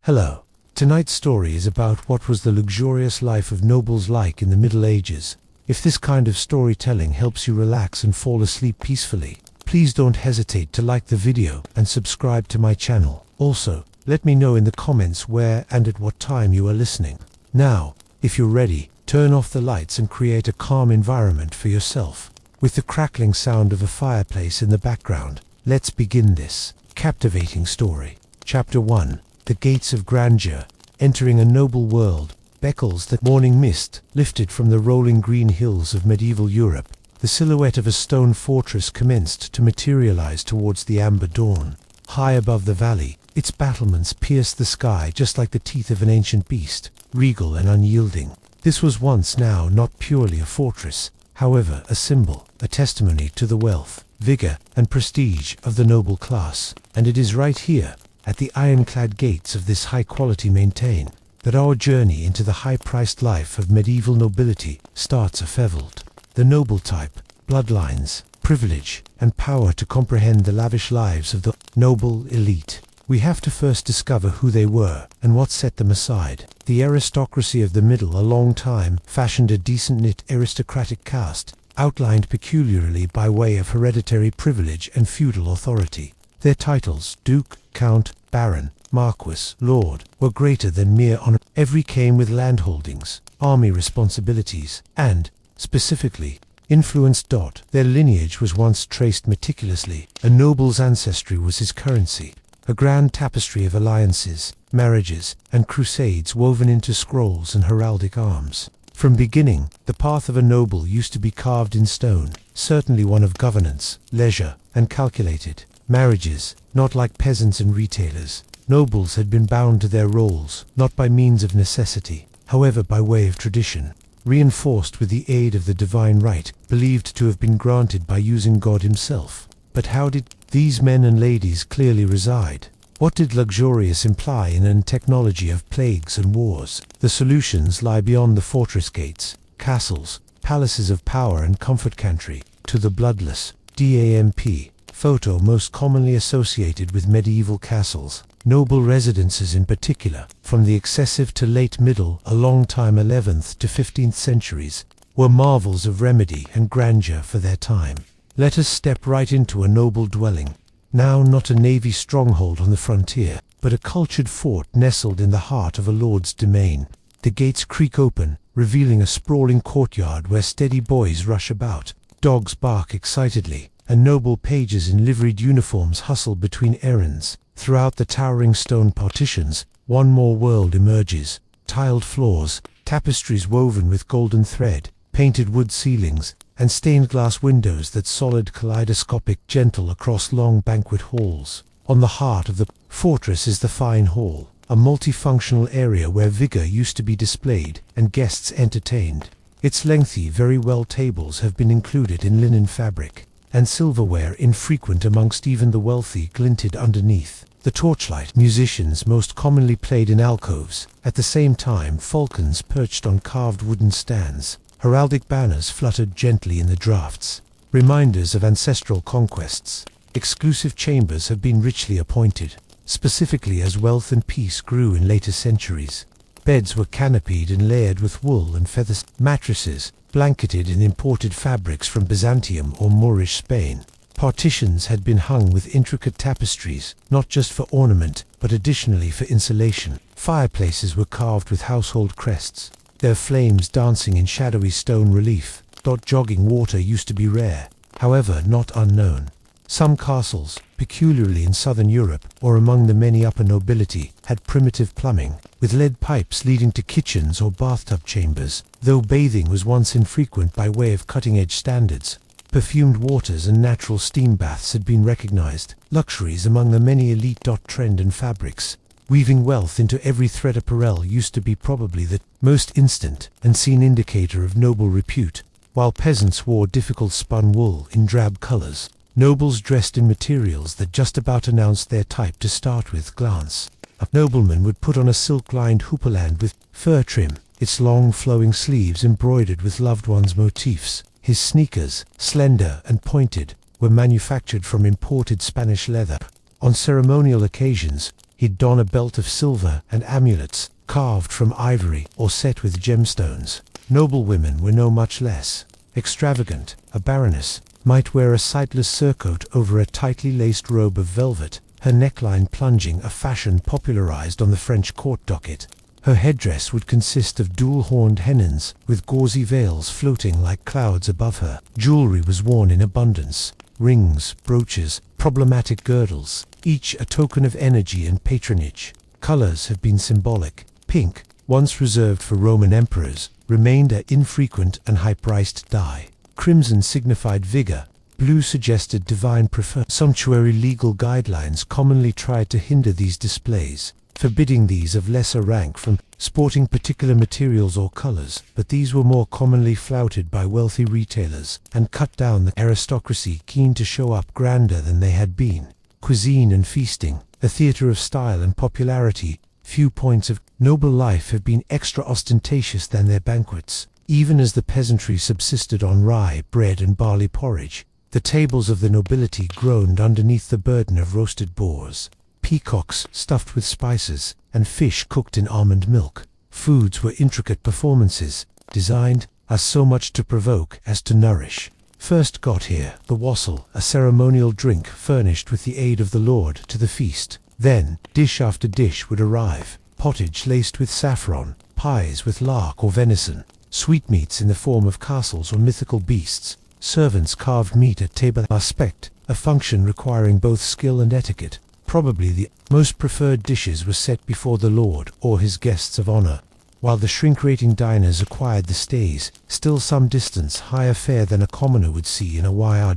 Hello. Tonight's story is about what was the luxurious life of nobles like in the Middle Ages. If this kind of storytelling helps you relax and fall asleep peacefully, please don't hesitate to like the video and subscribe to my channel. Also, let me know in the comments where and at what time you are listening. Now, if you're ready, turn off the lights and create a calm environment for yourself. With the crackling sound of a fireplace in the background, let's begin this captivating story. Chapter 1. The Gates of Grandeur. Entering a noble world, beckles the morning mist lifted from the rolling green hills of medieval Europe. The silhouette of a stone fortress commenced to materialize towards the amber dawn. High above the valley, its battlements pierced the sky just like the teeth of an ancient beast, regal and unyielding. This was once now not purely a fortress, however a symbol, a testimony to the wealth, vigor, and prestige of the noble class. And it is right here, at the ironclad gates of this high-quality maintain, that our journey into the high-priced life of medieval nobility starts unfurled. The noble type, bloodlines, privilege, and power to comprehend the lavish lives of the noble elite. We have to first discover who they were and what set them aside. The aristocracy of the middle a long time fashioned a decent-knit aristocratic caste, outlined peculiarly by way of hereditary privilege and feudal authority. Their titles, Duke, Count, Baron, Marquis, Lord, were greater than mere honor. Every came with landholdings, army responsibilities, and, specifically, influence. Their lineage was once traced meticulously. A noble's ancestry was his currency, a grand tapestry of alliances, marriages, and crusades woven into scrolls and heraldic arms. From beginning, the path of a noble used to be carved in stone, certainly one of governance, leisure, and calculated. Marriages, not like peasants and retailers. Nobles had been bound to their roles, not by means of necessity, however by way of tradition, reinforced with the aid of the divine right, believed to have been granted by using God himself. But how did these men and ladies clearly reside? What did luxurious imply in a technology of plagues and wars? The solutions lie beyond the fortress gates, castles, palaces of power and comfort country, to the bloodless, DAMP, photo most commonly associated with medieval castles, noble residences in particular, from the excessive to late middle, a long time 11th to 15th centuries, were marvels of remedy and grandeur for their time. Let us step right into a noble dwelling. Now not a navy stronghold on the frontier, but a cultured fort nestled in the heart of a lord's domain. The gates creak open, revealing a sprawling courtyard where steady boys rush about, dogs bark excitedly, and noble pages in liveried uniforms hustle between errands. Throughout the towering stone partitions, one more world emerges. Tiled floors, tapestries woven with golden thread, painted wood ceilings, and stained glass windows that solid kaleidoscopic gentle across long banquet halls. On the heart of the fortress is the fine hall, a multifunctional area where vigor used to be displayed and guests entertained. Its lengthy, very well tables have been included in linen fabric, and silverware infrequent amongst even the wealthy glinted underneath. The torchlight musicians most commonly played in alcoves. At the same time, falcons perched on carved wooden stands. Heraldic banners fluttered gently in the drafts, reminders of ancestral conquests. Exclusive chambers have been richly appointed, specifically as wealth and peace grew in later centuries. Beds were canopied and layered with wool and feathers. Mattresses, blanketed in imported fabrics from Byzantium or Moorish Spain. Partitions had been hung with intricate tapestries, not just for ornament, but additionally for insulation. Fireplaces were carved with household crests, their flames dancing in shadowy stone relief. Jogging water used to be rare, however not unknown. Some castles, peculiarly in southern Europe or among the many upper nobility, had primitive plumbing, with lead pipes leading to kitchens or bathtub chambers, though bathing was once infrequent by way of cutting-edge standards. Perfumed waters and natural steam baths had been recognized, luxuries among the many elite. Trend and fabrics. Weaving wealth into every thread apparel used to be probably the most instant and seen indicator of noble repute, while peasants wore difficult spun wool in drab colors. Nobles dressed in materials that just about announced their type to start with glance. A nobleman would put on a silk-lined houppelande with fur trim, its long flowing sleeves embroidered with loved ones' motifs. His sneakers, slender and pointed, were manufactured from imported Spanish leather. On ceremonial occasions, He'd don a belt of silver and amulets, carved from ivory or set with gemstones. Noble women were no much less. Extravagant, a baroness, might wear a sightless surcoat over a tightly laced robe of velvet, her neckline plunging, a fashion popularized on the French court docket. Her headdress would consist of dual-horned hennons, with gauzy veils floating like clouds above her. Jewelry was worn in abundance: rings, brooches, problematic girdles, each a token of energy and patronage. Colors have been symbolic. Pink, once reserved for Roman emperors, remained an infrequent and high-priced dye. Crimson signified vigor. Blue suggested divine preferment. Sumptuary legal guidelines commonly tried to hinder these displays, forbidding these of lesser rank from sporting particular materials or colors, but these were more commonly flouted by wealthy retailers and cut down the aristocracy keen to show up grander than they had been. Cuisine and feasting, a theater of style and popularity. Few points of noble life have been extra ostentatious than their banquets. Even as the peasantry subsisted on rye, bread and barley porridge, the tables of the nobility groaned underneath the burden of roasted boars, peacocks stuffed with spices, and fish cooked in almond milk. Foods were intricate performances, designed as so much to provoke as to nourish. First got here the wassail, a ceremonial drink furnished with the aid of the lord to the feast. Then, dish after dish would arrive: pottage laced with saffron, pies with lark or venison, sweetmeats in the form of castles or mythical beasts. Servants carved meat at table. Aspect, a function requiring both skill and etiquette. Probably the most preferred dishes were set before the lord or his guests of honor, while the shrink-rating diners acquired the stays, still some distance higher fare than a commoner would see in a YR.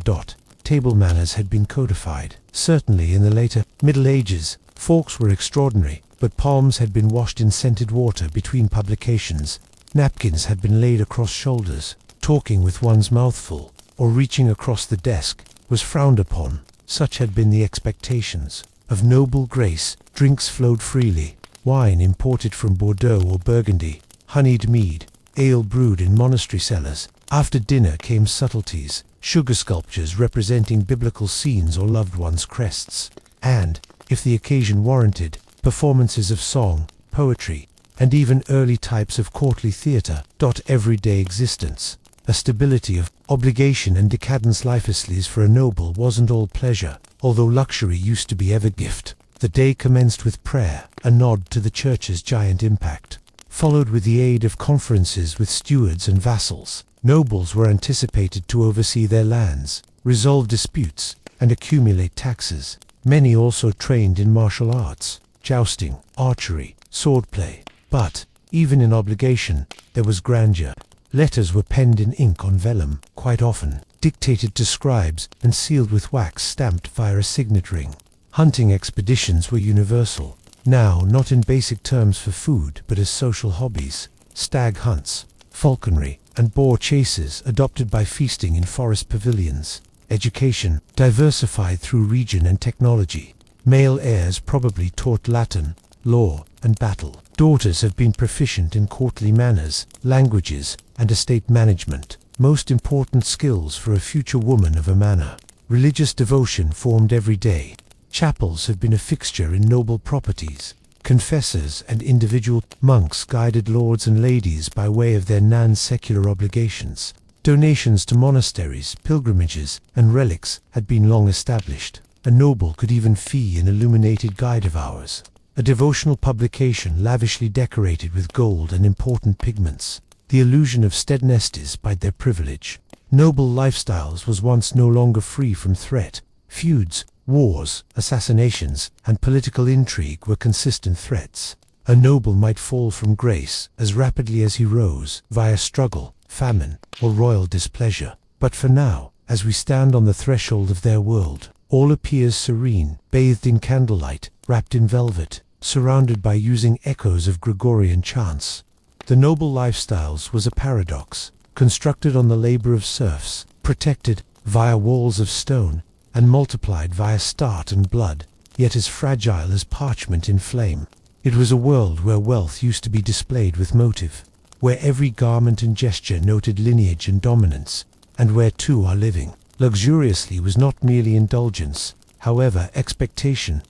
Table manners had been codified. Certainly in the later Middle Ages, forks were extraordinary, but palms had been washed in scented water between publications. Napkins had been laid across shoulders. Talking with one's mouth full, or reaching across the desk, was frowned upon. Such had been the expectations. Of noble grace, drinks flowed freely: wine imported from Bordeaux or Burgundy, honeyed mead, ale brewed in monastery cellars. After dinner came subtleties: sugar sculptures representing biblical scenes or loved ones' crests, and, if the occasion warranted, performances of song, poetry, and even early types of courtly theatre. Everyday existence, a stability of obligation and decadence. Life's for a noble wasn't all pleasure, although luxury used to be ever gift. The day commenced with prayer, a nod to the church's giant impact, followed with the aid of conferences with stewards and vassals. Nobles were anticipated to oversee their lands, resolve disputes, and accumulate taxes. Many also trained in martial arts, jousting, archery, swordplay. But, even in obligation, there was grandeur. Letters were penned in ink on vellum, quite often, dictated to scribes and sealed with wax stamped via a signet ring. Hunting expeditions were universal, now not in basic terms for food but as social hobbies. Stag hunts, falconry, and boar chases adopted by feasting in forest pavilions. Education, diversified through region and technology. Male heirs probably taught Latin, law, and battle. Daughters have been proficient in courtly manners, languages, and estate management, most important skills for a future woman of a manor. Religious devotion formed every day. Chapels have been a fixture in noble properties. Confessors and individual monks guided lords and ladies by way of their non-secular obligations. Donations to monasteries, pilgrimages, and relics had been long established. A noble could even fee an illuminated guide of hours, a devotional publication lavishly decorated with gold and important pigments. The illusion of steadiness despite their privilege. Noble lifestyles was once no longer free from threat. Feuds, wars, assassinations, and political intrigue were consistent threats. A noble might fall from grace as rapidly as he rose, via struggle, famine, or royal displeasure. But for now, as we stand on the threshold of their world, all appears serene, bathed in candlelight, wrapped in velvet, surrounded by using echoes of Gregorian chants. The noble lifestyles was a paradox, constructed on the labor of serfs, protected via walls of stone, and multiplied via start and blood, yet as fragile as parchment in flame. It was a world where wealth used to be displayed with motive, where every garment and gesture noted lineage and dominance, and where two are living luxuriously was not merely indulgence, however, expectation.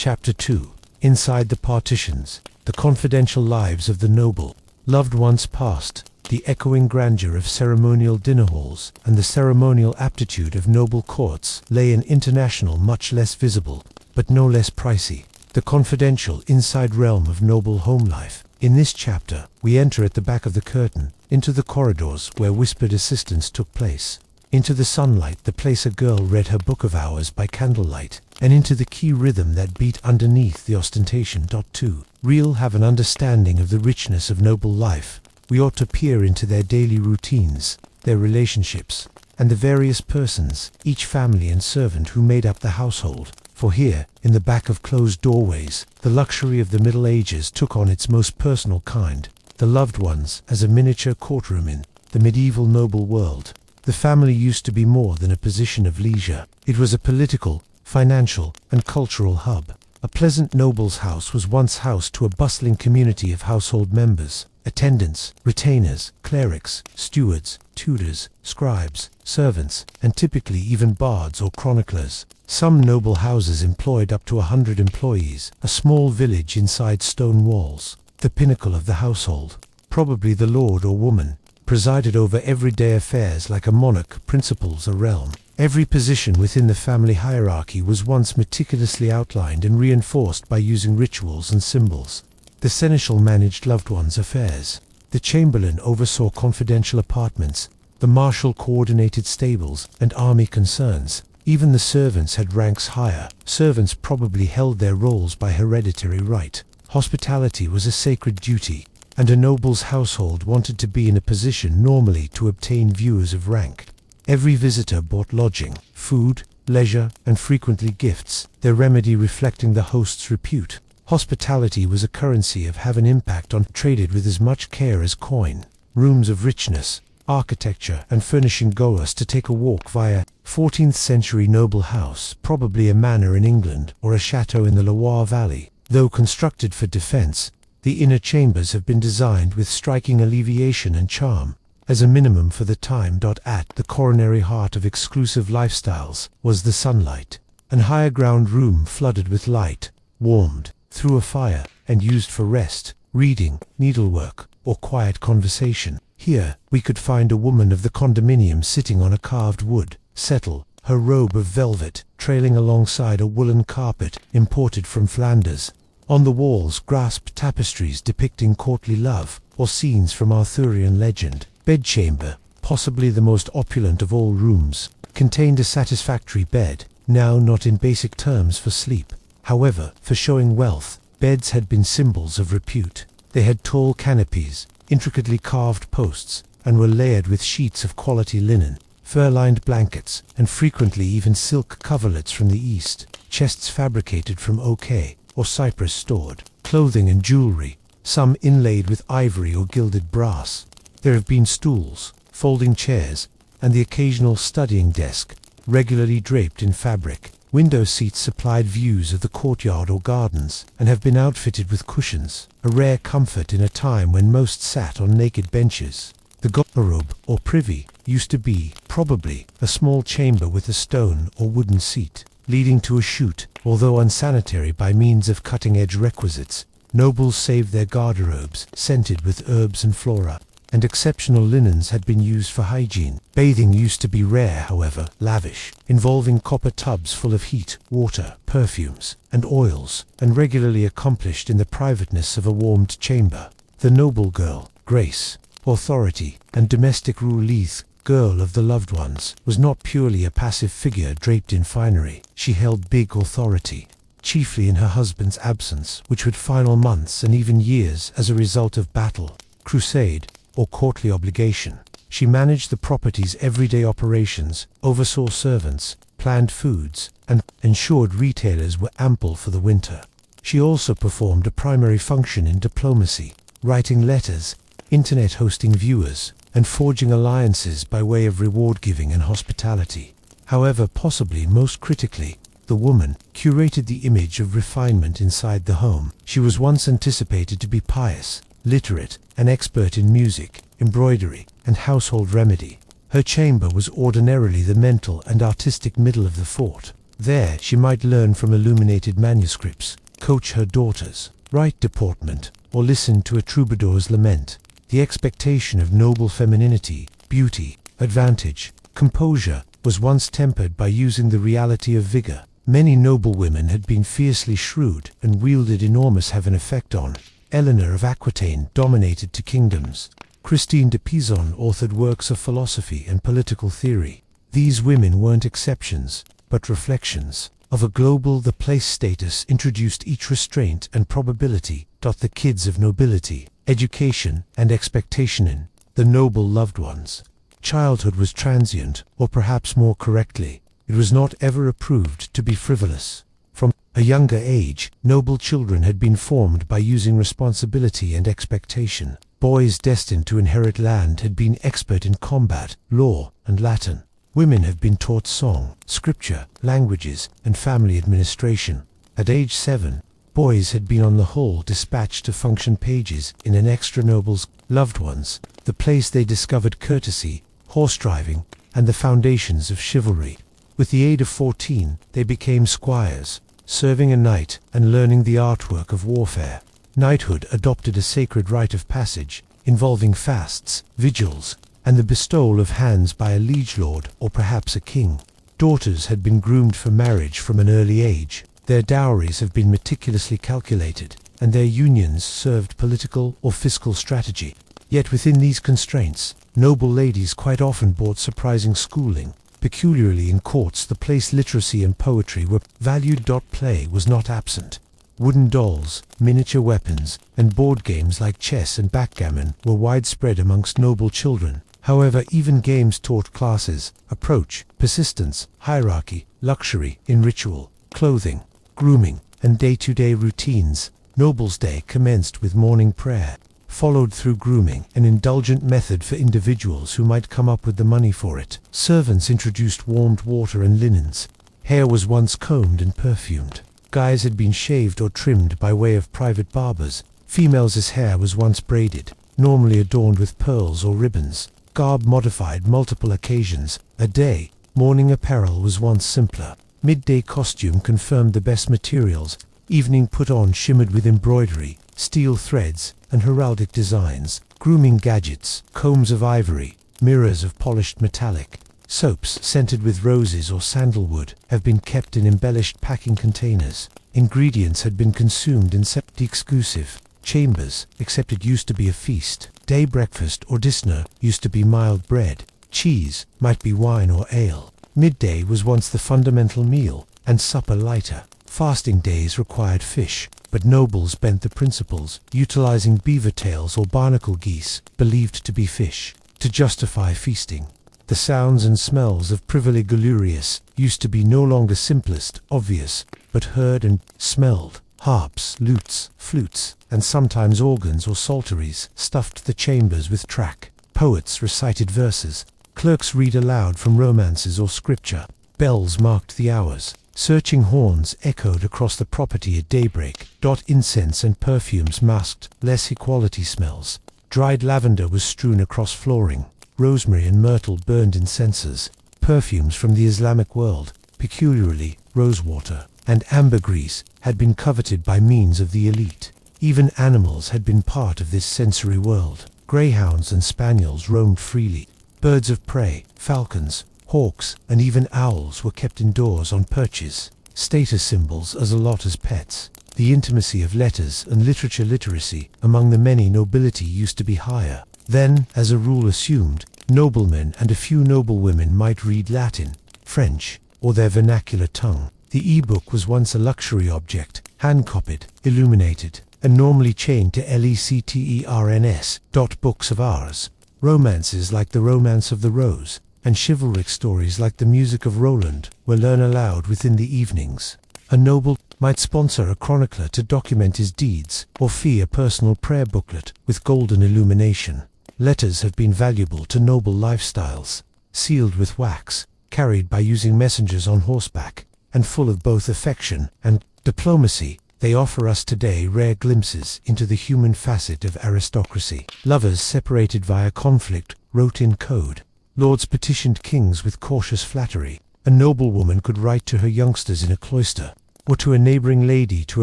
Chapter 2. Inside the partitions. The confidential lives of the noble. Loved ones past. The echoing grandeur of ceremonial dinner halls and the ceremonial aptitude of noble courts lay an international much less visible, but no less pricey. The confidential inside realm of noble home life. In this chapter, we enter at the back of the curtain, into the corridors where whispered assistance took place, into the sunlight, the place a girl read her book of hours by candlelight, and into the key rhythm that beat underneath the ostentation. 2. Real have an understanding of the richness of noble life. We ought to peer into their daily routines, their relationships, and the various persons, each family and servant who made up the household. For here, in the back of closed doorways, the luxury of the Middle Ages took on its most personal kind. The loved ones as a miniature courtroom in the medieval noble world. The family used to be more than a position of leisure. It was a political, financial, and cultural hub. A pleasant noble's house was once house to a bustling community of household members, attendants, retainers, clerics, stewards, tutors, scribes, servants, and typically even bards or chroniclers. Some noble houses employed up to 100 employees, a small village inside stone walls. The pinnacle of the household, probably the lord or woman, presided over everyday affairs like a monarch principles a realm. Every position within the family hierarchy was once meticulously outlined and reinforced by using rituals and symbols. The seneschal managed loved ones' affairs. The chamberlain oversaw confidential apartments. The marshal coordinated stables and army concerns. Even the servants had ranks higher. Servants probably held their roles by hereditary right. Hospitality was a sacred duty, and a noble's household wanted to be in a position normally to obtain viewers of rank. Every visitor bought lodging, food, leisure, and frequently gifts, their remedy reflecting the host's repute. Hospitality was a currency of have an impact on traded with as much care as coin. Rooms of richness, architecture, and furnishing goers to take a walk via 14th century noble house, probably a manor in England or a chateau in the Loire Valley. Though constructed for defense, the inner chambers have been designed with striking alleviation and charm. As a minimum for the time. At the coronary heart of exclusive lifestyles was the sunlight, an higher ground room flooded with light, warmed through a fire, and used for rest, reading, needlework, or quiet conversation. Here, we could find a woman of the condominium sitting on a carved wood settle, her robe of velvet trailing alongside a woolen carpet imported from Flanders. On the walls grasped tapestries depicting courtly love, or scenes from Arthurian legend. Bedchamber, possibly the most opulent of all rooms, contained a satisfactory bed, now not in basic terms for sleep. However, for showing wealth, beds had been symbols of repute. They had tall canopies, intricately carved posts, and were layered with sheets of quality linen, fur-lined blankets, and frequently even silk coverlets from the East, chests fabricated from oak or cypress stored, clothing and jewelry, some inlaid with ivory or gilded brass. There have been stools, folding chairs, and the occasional studying desk, regularly draped in fabric. Window seats supplied views of the courtyard or gardens, and have been outfitted with cushions, a rare comfort in a time when most sat on naked benches. The garb, or privy, used to be, probably, a small chamber with a stone or wooden seat, leading to a chute. Although unsanitary by means of cutting-edge requisites, nobles saved their garderobes, scented with herbs and flora, and exceptional linens had been used for hygiene. Bathing used to be rare, however, lavish, involving copper tubs full of heat, water, perfumes, and oils, and regularly accomplished in the privateness of a warmed chamber. The noble girl, grace, authority, and domestic roulette, girl of the loved ones, was not purely a passive figure draped in finery. She held big authority, chiefly in her husband's absence, which would final months and even years as a result of battle, crusade, or courtly obligation. She managed the property's everyday operations, oversaw servants, planned foods, and ensured retailers were ample for the winter. She also performed a primary function in diplomacy, writing letters, internet hosting viewers, and forging alliances by way of reward-giving and hospitality. However, possibly most critically, the woman curated the image of refinement inside the home. She was once anticipated to be pious, literate, and expert in music, embroidery, and household remedy. Her chamber was ordinarily the mental and artistic middle of the fort. There she might learn from illuminated manuscripts, coach her daughters, write deportment, or listen to a troubadour's lament. The expectation of noble femininity, beauty, advantage, composure, was once tempered by using the reality of vigor. Many noble women had been fiercely shrewd and wielded enormous heaven effect on. Eleanor of Aquitaine dominated to kingdoms. Christine de Pizan authored works of philosophy and political theory. These women weren't exceptions, but reflections of a global the place status introduced each restraint and probability. The kids of nobility, education and expectation in the noble loved ones. Childhood was transient, or perhaps more correctly, it was not ever approved to be frivolous. From a younger age, noble children had been formed by using responsibility and expectation. Boys destined to inherit land had been expert in combat, law, and Latin. Women have been taught song, scripture, languages, and family administration. At age 7, boys had been on the whole dispatched to function pages in an extra noble's loved ones, the place they discovered courtesy, horse driving, and the foundations of chivalry. With the age of 14, they became squires, serving a knight and learning the artwork of warfare. Knighthood adopted a sacred rite of passage, involving fasts, vigils, and the bestowal of hands by a liege lord or perhaps a king. Daughters had been groomed for marriage from an early age. Their dowries have been meticulously calculated, and their unions served political or fiscal strategy. Yet within these constraints, noble ladies quite often bought surprising schooling. Peculiarly in courts, the place literacy and poetry were valued. Play was not absent. Wooden dolls, miniature weapons, and board games like chess and backgammon were widespread amongst noble children. However, even games taught classes, approach, persistence, hierarchy, luxury in ritual, clothing, grooming, and day-to-day routines. Noble's Day commenced with morning prayer, followed through grooming, an indulgent method for individuals who might come up with the money for it. Servants introduced warmed water and linens. Hair was once combed and perfumed. Guys had been shaved or trimmed by way of private barbers. Females' hair was once braided, normally adorned with pearls or ribbons. Garb modified multiple occasions a day. Morning apparel was once simpler. Midday costume confirmed the best materials. Evening put-on shimmered with embroidery, steel threads, and heraldic designs. Grooming gadgets, combs of ivory, mirrors of polished metallic, soaps scented with roses or sandalwood have been kept in embellished packing containers. Ingredients had been consumed in exclusive chambers, except it used to be a feast. Day breakfast or dinner used to be mild bread. Cheese might be wine or ale. Midday was once the fundamental meal, and supper lighter. Fasting days required fish, but nobles bent the principles, utilizing beaver tails or barnacle geese, believed to be fish, to justify feasting. The sounds and smells of privily glorious used to be no longer simplest, obvious, but heard and smelled. Harps, lutes, flutes, and sometimes organs or psalteries stuffed the chambers with track. Poets recited verses. Clerks read aloud from romances or scripture. Bells marked the hours. Searching horns echoed across the property at daybreak. Incense and perfumes masked less equality smells. Dried lavender was strewn across flooring. Rosemary and myrtle burned in censers. Perfumes from the Islamic world, peculiarly rosewater and ambergris, had been coveted by means of the elite. Even animals had been part of this sensory world. Greyhounds and spaniels roamed freely. Birds of prey, falcons, hawks, and even owls were kept indoors on perches. Status symbols as a lot as pets. The intimacy of letters and literacy among the many nobility used to be higher. Then, as a rule assumed, noblemen and a few noblewomen might read Latin, French, or their vernacular tongue. The e-book was once a luxury object, hand-copied, illuminated, and normally chained to lecterns. Books of hours. Romances like the Romance of the Rose, and chivalric stories like the Music of Roland were learned aloud within the evenings. A noble might sponsor a chronicler to document his deeds, or fee a personal prayer booklet with golden illumination. Letters have been valuable to noble lifestyles, sealed with wax, carried by using messengers on horseback, and full of both affection and diplomacy. They offer us today rare glimpses into the human facet of aristocracy. Lovers separated via conflict wrote in code. Lords petitioned kings with cautious flattery. A noblewoman could write to her youngsters in a cloister, or to a neighboring lady to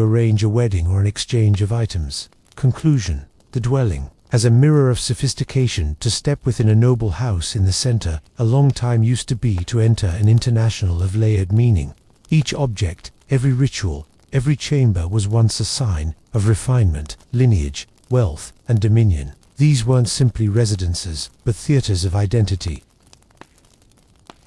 arrange a wedding or an exchange of items. Conclusion. The dwelling, as a mirror of sophistication, to step within a noble house in the center, a long time used to be to enter an international of layered meaning. Each object, every ritual, every chamber was once a sign of refinement, lineage, wealth, and dominion. These weren't simply residences, but theaters of identity.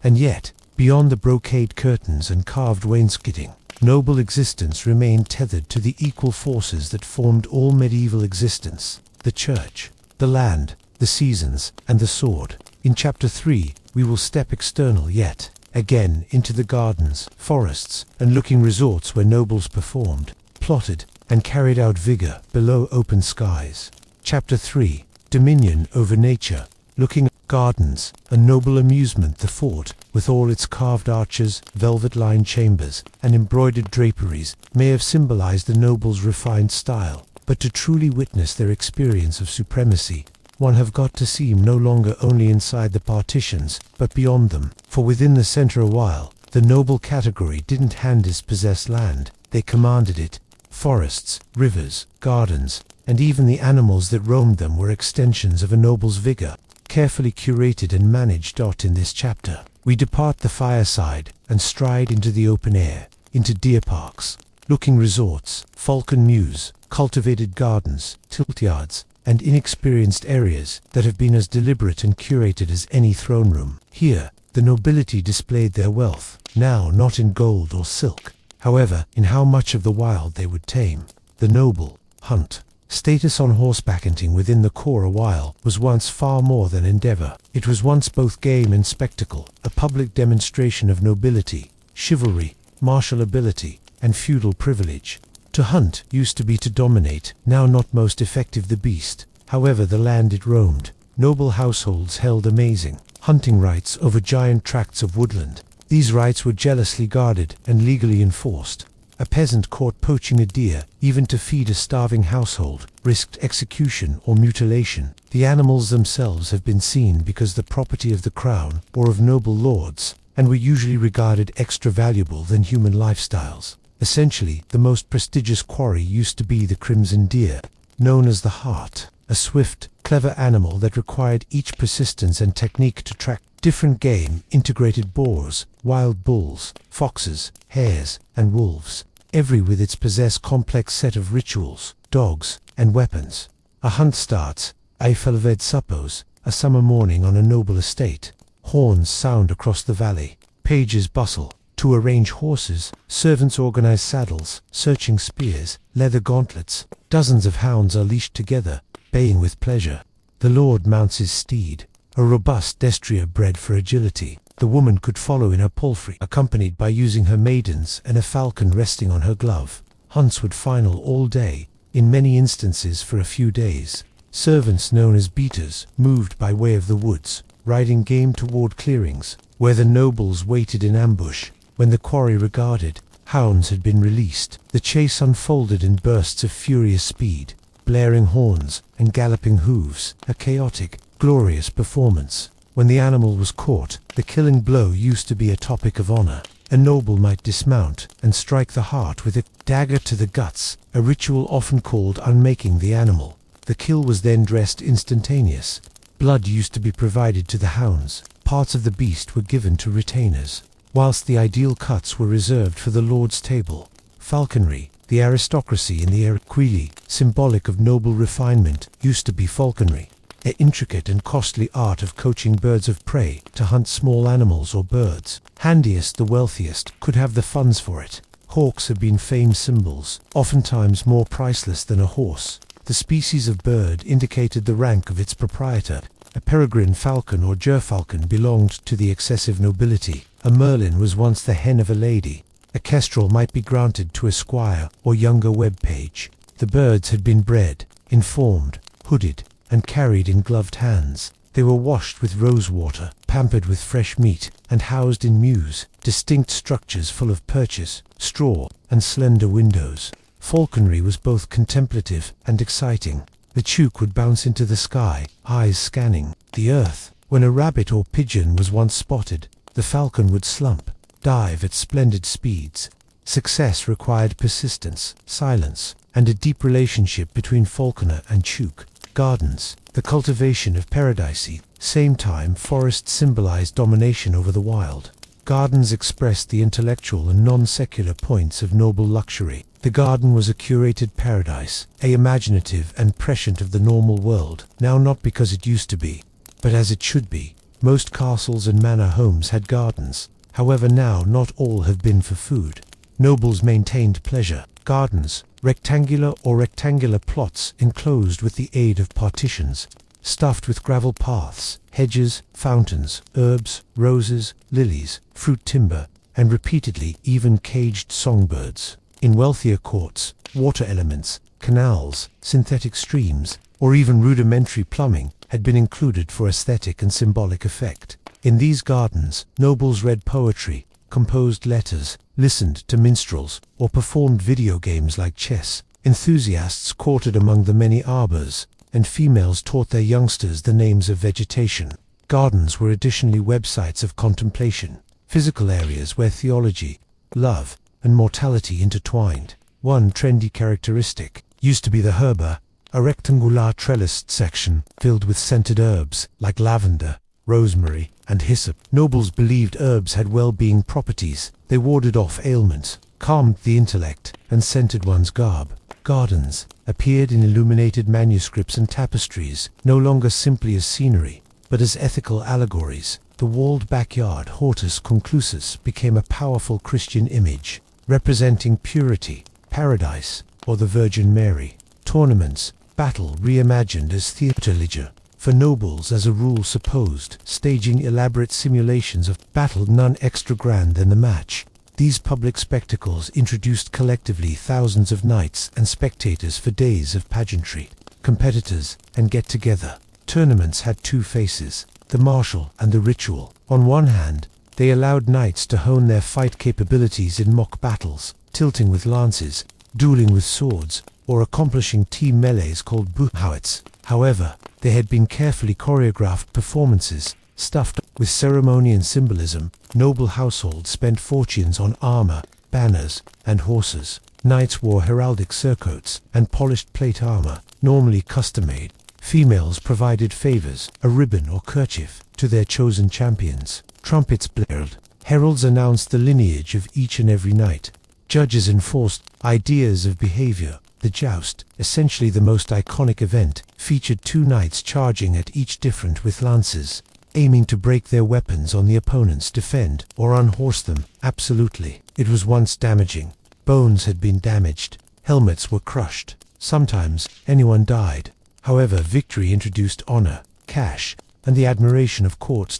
And yet, beyond the brocade curtains and carved wainscoting, noble existence remained tethered to the equal forces that formed all medieval existence: the church, the land, the seasons, and the sword. In Chapter 3, we will step external yet again into the gardens, forests, and looking resorts where nobles performed, plotted, and carried out vigor below open skies. Chapter 3, Dominion over Nature. Looking at gardens, a noble amusement, the fort, with all its carved arches, velvet-lined chambers, and embroidered draperies, may have symbolized the noble's refined style. But to truly witness their experience of supremacy, one have got to seem no longer only inside the partitions, but beyond them. For within the center a while, the noble category didn't hand his possessed land, they commanded it. Forests, rivers, gardens, and even the animals that roamed them were extensions of a noble's vigor, carefully curated and managed. In this chapter, we depart the fireside and stride into the open air, into deer parks, looking resorts, falcon mews, cultivated gardens, tiltyards, and inexperienced areas that have been as deliberate and curated as any throne room. Here, the nobility displayed their wealth, now not in gold or silk, however, in how much of the wild they would tame. The noble hunt. Status on horseback hunting within the core a while was once far more than endeavor. It was once both game and spectacle, a public demonstration of nobility, chivalry, martial ability, and feudal privilege. To hunt used to be to dominate, now not most effective the beast, however the land it roamed. Noble households held amazing hunting rights over giant tracts of woodland. These rights were jealously guarded and legally enforced. A peasant caught poaching a deer, even to feed a starving household, risked execution or mutilation. The animals themselves have been seen because the property of the crown or of noble lords, and were usually regarded extra valuable than human lifestyles. Essentially, the most prestigious quarry used to be the crimson deer, known as the hart, a swift, clever animal that required each persistence and technique to track different game, integrated boars, wild bulls, foxes, hares, and wolves, every with its possessed complex set of rituals, dogs, and weapons. A hunt starts, Eifelved suppose, a summer morning on a noble estate. Horns sound across the valley, pages bustle to arrange horses, servants organize saddles, searching spears, leather gauntlets. Dozens of hounds are leashed together, baying with pleasure. The lord mounts his steed, a robust destrier bred for agility. The woman could follow in her palfrey, accompanied by using her maidens and a falcon resting on her glove. Hunts would final all day, in many instances for a few days. Servants known as beaters moved by way of the woods, riding game toward clearings, where the nobles waited in ambush. When the quarry regarded, hounds had been released. The chase unfolded in bursts of furious speed, blaring horns and galloping hooves, a chaotic, glorious performance. When the animal was caught, the killing blow used to be a topic of honor. A noble might dismount and strike the heart with a dagger to the guts, a ritual often called unmaking the animal. The kill was then dressed instantaneous. Blood used to be provided to the hounds. Parts of the beast were given to retainers, whilst the ideal cuts were reserved for the lord's table. Falconry, the aristocracy in the Quili, symbolic of noble refinement, used to be falconry, an intricate and costly art of coaching birds of prey to hunt small animals or birds. Handiest, the wealthiest, could have the funds for it. Hawks have been famed symbols, oftentimes more priceless than a horse. The species of bird indicated the rank of its proprietor. A peregrine falcon or gerfalcon belonged to the excessive nobility. A merlin was once the hen of a lady. A kestrel might be granted to a squire or younger web page. The birds had been bred, informed, hooded, and carried in gloved hands. They were washed with rose water, pampered with fresh meat, and housed in mews, distinct structures full of perches, straw, and slender windows. Falconry was both contemplative and exciting. The chook would bounce into the sky, eyes scanning the earth. When a rabbit or pigeon was once spotted, the falcon would slump, dive at splendid speeds. Success required persistence, silence, and a deep relationship between falconer and chook. Gardens, the cultivation of paradise. Same time, forests symbolized domination over the wild. Gardens expressed the intellectual and non-secular points of noble luxury. The garden was a curated paradise, a imaginative and prescient of the normal world, now not because it used to be, but as it should be. Most castles and manor homes had gardens. However, now not all have been for food. Nobles maintained pleasure. Gardens, rectangular or rectangular plots enclosed with the aid of partitions, stuffed with gravel paths, hedges, fountains, herbs, roses, lilies, fruit timber, and repeatedly even caged songbirds. In wealthier courts, water elements, canals, synthetic streams, or even rudimentary plumbing had been included for aesthetic and symbolic effect. In these gardens, nobles read poetry, composed letters, listened to minstrels, or performed video games like chess. Enthusiasts courted among the many arbors, and females taught their youngsters the names of vegetation. Gardens were additionally websites of contemplation, physical areas where theology, love, and mortality intertwined. One trendy characteristic used to be the herba, a rectangular trellised section filled with scented herbs like lavender, rosemary, and hyssop. Nobles believed herbs had well-being properties. They warded off ailments, calmed the intellect, and scented one's garb. Gardens appeared in illuminated manuscripts and tapestries, no longer simply as scenery, but as ethical allegories. The walled backyard, hortus conclusus, became a powerful Christian image, representing purity, paradise, or the Virgin Mary. Tournaments, battle reimagined as theatrologia, for nobles as a rule supposed, staging elaborate simulations of battle none extra grand than the match. These public spectacles introduced collectively thousands of knights and spectators for days of pageantry, competitors, and get-together. Tournaments had two faces, the martial and the ritual. On one hand, they allowed knights to hone their fight capabilities in mock battles, tilting with lances, dueling with swords, or accomplishing team melees called buhouets. However, they had been carefully choreographed performances, stuffed with ceremony and symbolism. Noble households spent fortunes on armor, banners, and horses. Knights wore heraldic surcoats and polished plate armor, normally custom-made. Females provided favors, a ribbon or kerchief, to their chosen champions. Trumpets blared. Heralds announced the lineage of each and every knight. Judges enforced ideas of behavior. The joust, essentially the most iconic event, featured two knights charging at each different with lances, aiming to break their weapons on the opponents, defend, or unhorse them. Absolutely. It was once damaging. Bones had been damaged. Helmets were crushed. Sometimes, anyone died. However, victory introduced honor, cash, and the admiration of courts.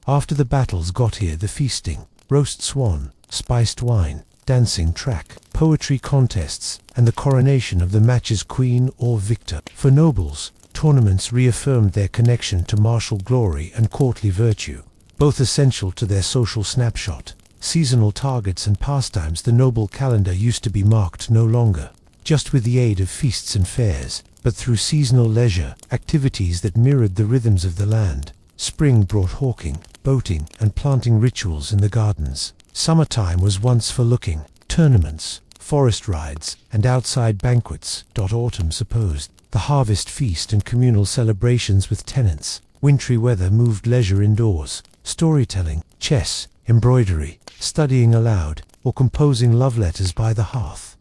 After the battles got here the feasting, roast swan, spiced wine, dancing track, poetry contests, and the coronation of the match's queen or victor. For nobles, tournaments reaffirmed their connection to martial glory and courtly virtue, both essential to their social snapshot. Seasonal targets and pastimes. The noble calendar used to be marked no longer just with the aid of feasts and fairs, but through seasonal leisure, activities that mirrored the rhythms of the land. Spring brought hawking, boating, and planting rituals in the gardens. Summertime was once for looking, tournaments, forest rides, and outside banquets. Autumn supposed the harvest feast and communal celebrations with tenants. Wintry weather moved leisure indoors, storytelling, chess, embroidery, studying aloud, or composing love letters by the hearth.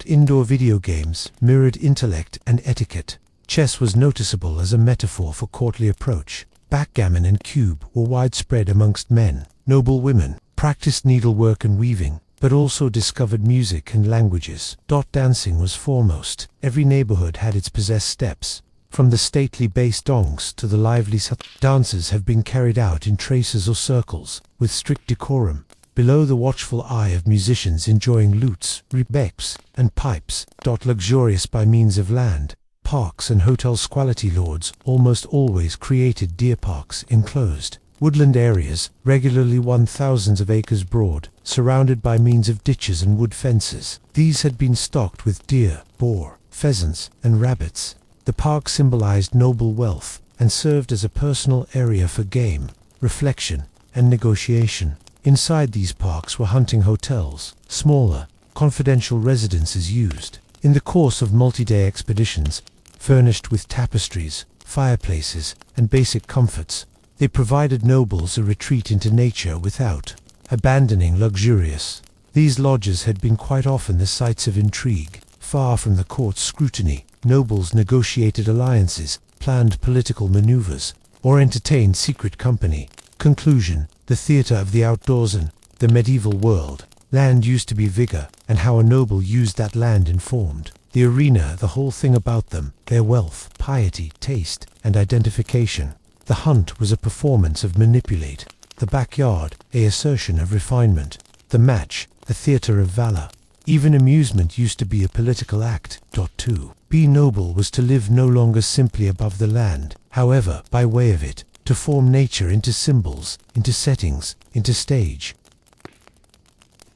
Indoor video games mirrored intellect and etiquette. Chess was noticeable as a metaphor for courtly approach. Backgammon and cube were widespread amongst men. Noble women practiced needlework and weaving, but also discovered music and languages. Dancing was foremost. Every neighborhood had its possessed steps. From the stately bass dongs to the lively dances have been carried out in traces or circles, with strict decorum, below the watchful eye of musicians enjoying lutes, rebecks, and pipes. Luxurious by means of land, parks and hotels. Quality lords almost always created deer parks enclosed woodland areas, regularly thousands of acres broad, surrounded by means of ditches and wood fences. These had been stocked with deer, boar, pheasants, and rabbits. The park symbolized noble wealth and served as a personal area for game, reflection, and negotiation. Inside these parks were hunting hotels, smaller, confidential residences used in the course of multi-day expeditions, furnished with tapestries, fireplaces, and basic comforts. They provided nobles a retreat into nature without abandoning luxurious. These lodges had been quite often the sites of intrigue. Far from the court's scrutiny, nobles negotiated alliances, planned political maneuvers, or entertained secret company. Conclusion: the theatre of the outdoors and the medieval world. Land used to be vigor, and how a noble used that land informed the arena, the whole thing about them, their wealth, piety, taste, and identification. The hunt was a performance of manipulate, the backyard, a assertion of refinement, the match, a theatre of valor. Even amusement used to be a political act. To be noble was to live no longer simply above the land, however, by way of it, to form nature into symbols, into settings, into stage.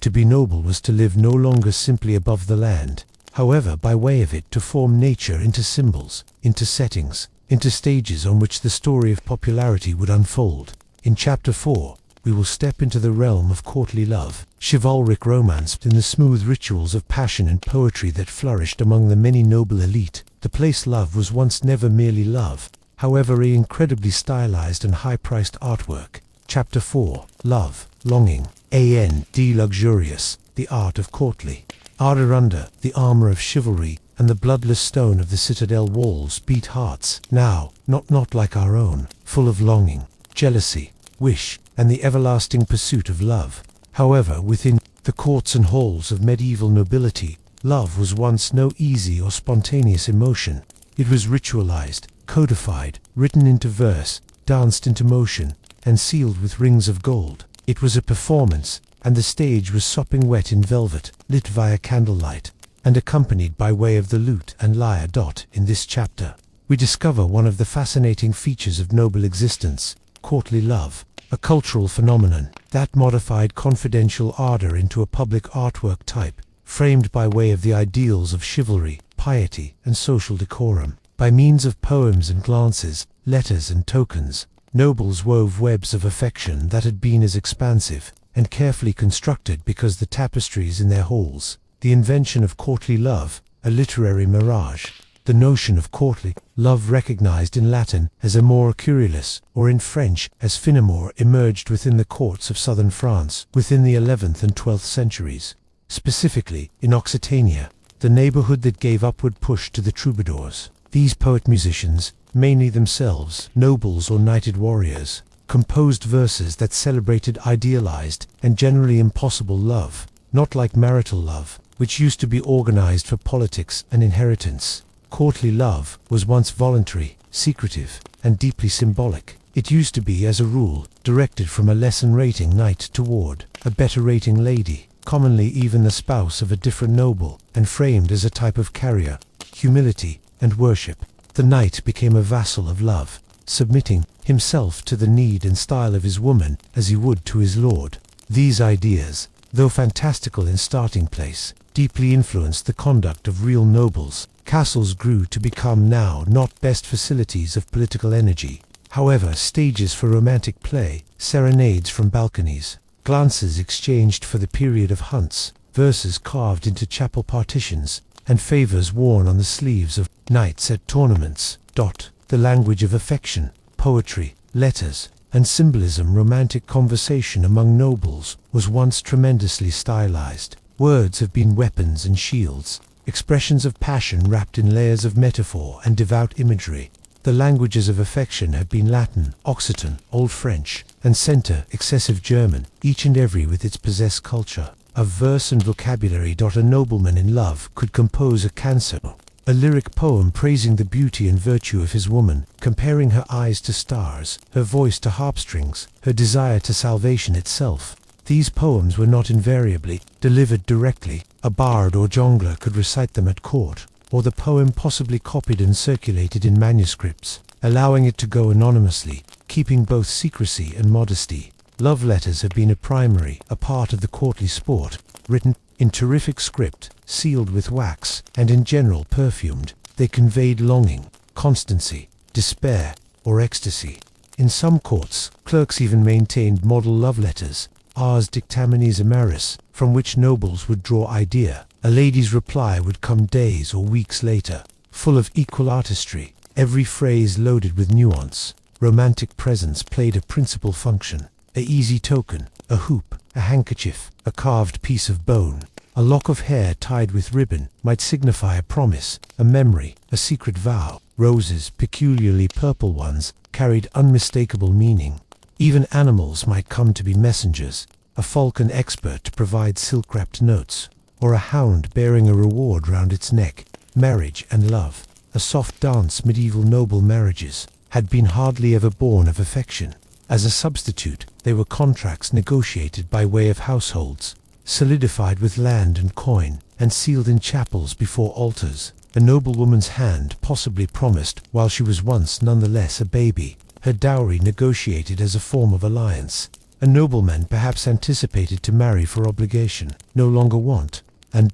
To be noble was to live no longer simply above the land, however, by way of it, to form nature into symbols, into settings, into stages on which the story of popularity would unfold. In Chapter 4, we will step into the realm of courtly love, chivalric romance, in the smooth rituals of passion and poetry that flourished among the many noble elite. The place love was once never merely love, however, a incredibly stylized and high-priced artwork. Chapter 4, Love, Longing, and luxurious, the art of courtly ardor. Under the armor of chivalry and the bloodless stone of the citadel walls beat hearts, now, not like our own, full of longing, jealousy, wish, and the everlasting pursuit of love. However, within the courts and halls of medieval nobility, love was once no easy or spontaneous emotion. It was ritualized, codified, written into verse, danced into motion, and sealed with rings of gold. It was a performance, and the stage was sopping wet in velvet, lit via candlelight, and accompanied by way of the lute and lyre. In this chapter, we discover one of the fascinating features of noble existence, courtly love, a cultural phenomenon that modified confidential ardor into a public artwork type, framed by way of the ideals of chivalry, piety, and social decorum. By means of poems and glances, letters and tokens, nobles wove webs of affection that had been as expansive and carefully constructed because the tapestries in their halls. The invention of courtly love, a literary mirage. The notion of courtly love, recognized in Latin as amor curialis, or in French as fin amour, emerged within the courts of southern France within the 11th and 12th centuries. Specifically, in Occitania, the neighborhood that gave upward push to the troubadours. These poet-musicians, mainly themselves nobles or knighted warriors, composed verses that celebrated idealized and generally impossible love, not like marital love, which used to be organized for politics and inheritance. Courtly love was once voluntary, secretive, and deeply symbolic. It used to be, as a rule, directed from a lesser-rating knight toward a better-rating lady, commonly even the spouse of a different noble, and framed as a type of carrier, humility, and worship. The knight became a vassal of love, submitting himself to the need and style of his woman as he would to his lord. These ideas, though fantastical in starting place, deeply influenced the conduct of real nobles. Castles grew to become now not best facilities of political energy, however, stages for romantic play, serenades from balconies, glances exchanged for the period of hunts, verses carved into chapel partitions, and favors worn on the sleeves of knights at tournaments. The language of affection, poetry, letters, and symbolism. Romantic conversation among nobles was once tremendously stylized. Words have been weapons and shields, expressions of passion wrapped in layers of metaphor and devout imagery. The languages of affection have been Latin, Occitan, Old French, and Center, excessive German, each and every with its possessed culture of verse and vocabulary. A nobleman in love could compose a canzo, a lyric poem praising the beauty and virtue of his woman, comparing her eyes to stars, her voice to harpstrings, her desire to salvation itself. These poems were not invariably delivered directly. A bard or jongleur could recite them at court, or the poem possibly copied and circulated in manuscripts, allowing it to go anonymously, keeping both secrecy and modesty. Love letters have been a part of the courtly sport, written in terrific script, sealed with wax, and in general perfumed. They conveyed longing, constancy, despair, or ecstasy. In some courts, clerks even maintained model love letters, ars dictaminis amaris, from which nobles would draw idea. A lady's reply would come days or weeks later, full of equal artistry, every phrase loaded with nuance. Romantic presents played a principal function. A easy token, a hoop, a handkerchief, a carved piece of bone, a lock of hair tied with ribbon might signify a promise, a memory, a secret vow. Roses, peculiarly purple ones, carried unmistakable meaning. Even animals might come to be messengers, a falcon expert to provide silk-wrapped notes, or a hound bearing a reward round its neck. Marriage and love, a soft dance. Medieval noble marriages had been hardly ever born of affection. As a substitute, they were contracts negotiated by way of households, solidified with land and coin, and sealed in chapels before altars. A noblewoman's hand possibly promised, while she was once nonetheless a baby, her dowry negotiated as a form of alliance. A nobleman perhaps anticipated to marry for obligation, no longer want,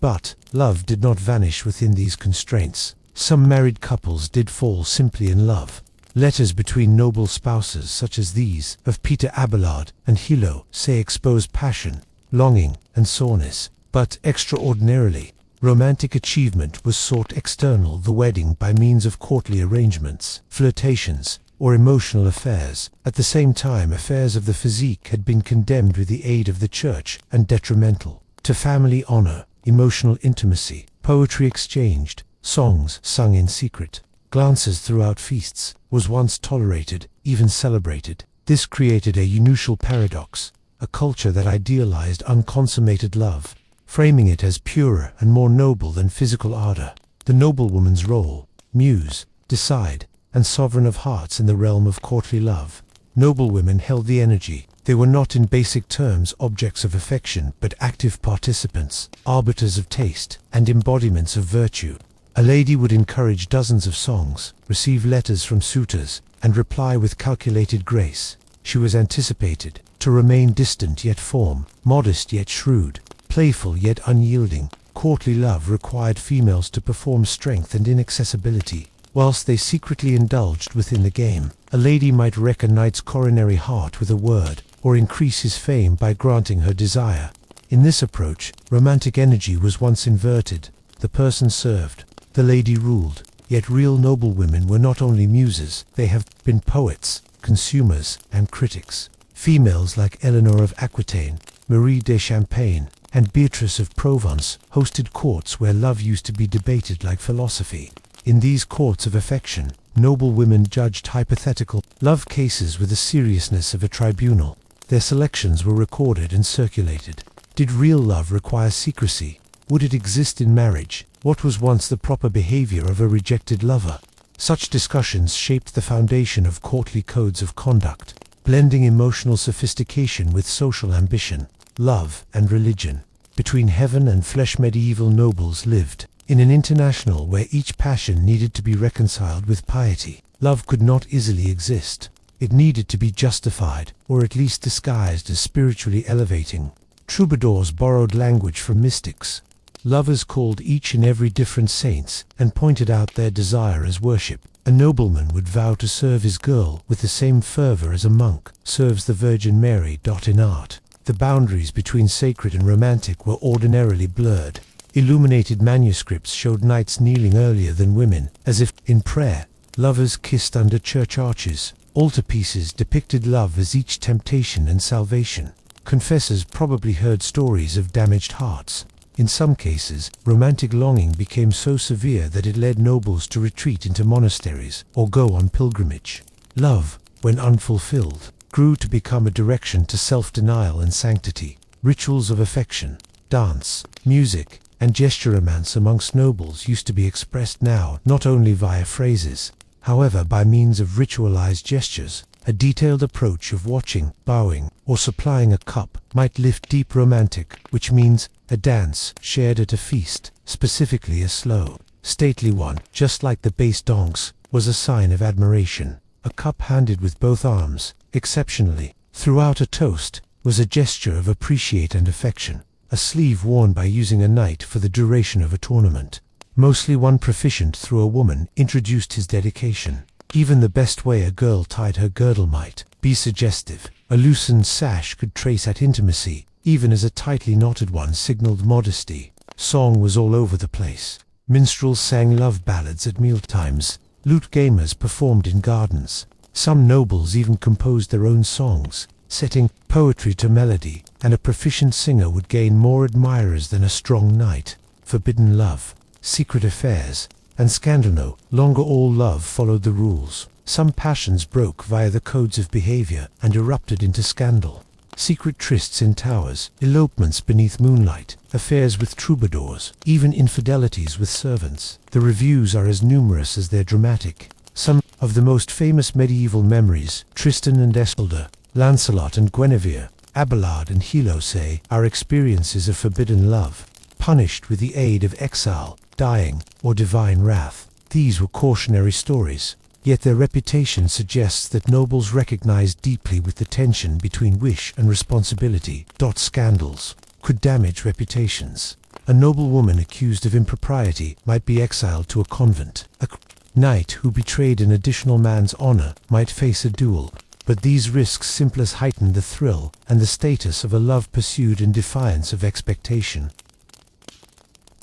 but love did not vanish within these constraints. Some married couples did fall simply in love. Letters between noble spouses such as these of Peter Abelard and Hilo say expose passion, longing, and soreness. But extraordinarily, romantic achievement was sought external, the wedding by means of courtly arrangements, flirtations, or emotional affairs. At the same time, affairs of the physique had been condemned with the aid of the church and detrimental to family honor. Emotional intimacy, poetry exchanged, songs sung in secret, glances throughout feasts, was once tolerated, even celebrated. This created a unusual paradox, a culture that idealized unconsummated love, framing it as purer and more noble than physical ardor. The noblewoman's role, muse, decide, and sovereign of hearts in the realm of courtly love. Noblewomen held the energy. They were not in basic terms objects of affection, but active participants, arbiters of taste, and embodiments of virtue. A lady would encourage dozens of songs, receive letters from suitors, and reply with calculated grace. She was anticipated to remain distant yet firm, modest yet shrewd, playful yet unyielding. Courtly love required females to perform strength and inaccessibility, whilst they secretly indulged within the game. A lady might wreck a knight's coronary heart with a word, or increase his fame by granting her desire. In this approach, romantic energy was once inverted. The person served, the lady ruled. Yet real noblewomen were not only muses, they have been poets, consumers, and critics. Females like Eleanor of Aquitaine, Marie de Champagne, and Beatrice of Provence hosted courts where love used to be debated like philosophy. In these courts of affection, noble women judged hypothetical love cases with the seriousness of a tribunal. Their selections were recorded and circulated. Did real love require secrecy? Would it exist in marriage? What was once the proper behavior of a rejected lover? Such discussions shaped the foundation of courtly codes of conduct, blending emotional sophistication with social ambition, love, and religion. Between heaven and flesh, medieval nobles lived in an international where each passion needed to be reconciled with piety. Love could not easily exist. It needed to be justified, or at least disguised as spiritually elevating. Troubadours borrowed language from mystics. Lovers called each and every different saints and pointed out their desire as worship. A nobleman would vow to serve his girl with the same fervor as a monk serves the Virgin Mary. In art, the boundaries between sacred and romantic were ordinarily blurred. Illuminated manuscripts showed knights kneeling earlier than women, as if in prayer. Lovers kissed under church arches. Altarpieces depicted love as each temptation and salvation. Confessors probably heard stories of damaged hearts. In some cases, romantic longing became so severe that it led nobles to retreat into monasteries or go on pilgrimage. Love, when unfulfilled, grew to become a direction to self-denial and sanctity. Rituals of affection, dance, music, and gesturements amongst nobles used to be expressed now not only via phrases, however by means of ritualized gestures. A detailed approach of watching, bowing, or supplying a cup might lift deep romantic, which means a dance shared at a feast, specifically a slow, stately one, just like the bass danse, was a sign of admiration. A cup handed with both arms, exceptionally, throughout a toast, was a gesture of appreciation and affection. A sleeve worn by using a knight for the duration of a tournament, mostly one proficient through a woman, introduced his dedication. Even the best way a girl tied her girdle might be suggestive. A loosened sash could trace at intimacy, even as a tightly knotted one signaled modesty. Song was all over the place. Minstrels sang love ballads at mealtimes. Lute gamers performed in gardens. Some nobles even composed their own songs, setting poetry to melody, and a proficient singer would gain more admirers than a strong knight. Forbidden love, secret affairs, and scandal no longer all love followed the rules. Some passions broke via the codes of behavior and erupted into scandal. Secret trysts in towers, elopements beneath moonlight, affairs with troubadours, even infidelities with servants. The reviews are as numerous as they're dramatic. Some of the most famous medieval memories, Tristan and Isolde, Lancelot and Guinevere, Abelard and Heloise, are experiences of forbidden love, punished with the aid of exile, dying, or divine wrath. These were cautionary stories, yet their reputation suggests that nobles recognized deeply with the tension between wish and responsibility. Scandals could damage reputations. A noble woman accused of impropriety might be exiled to a convent. A knight who betrayed an additional man's honor might face a duel. But these risks simply heightened the thrill and the status of a love pursued in defiance of expectation.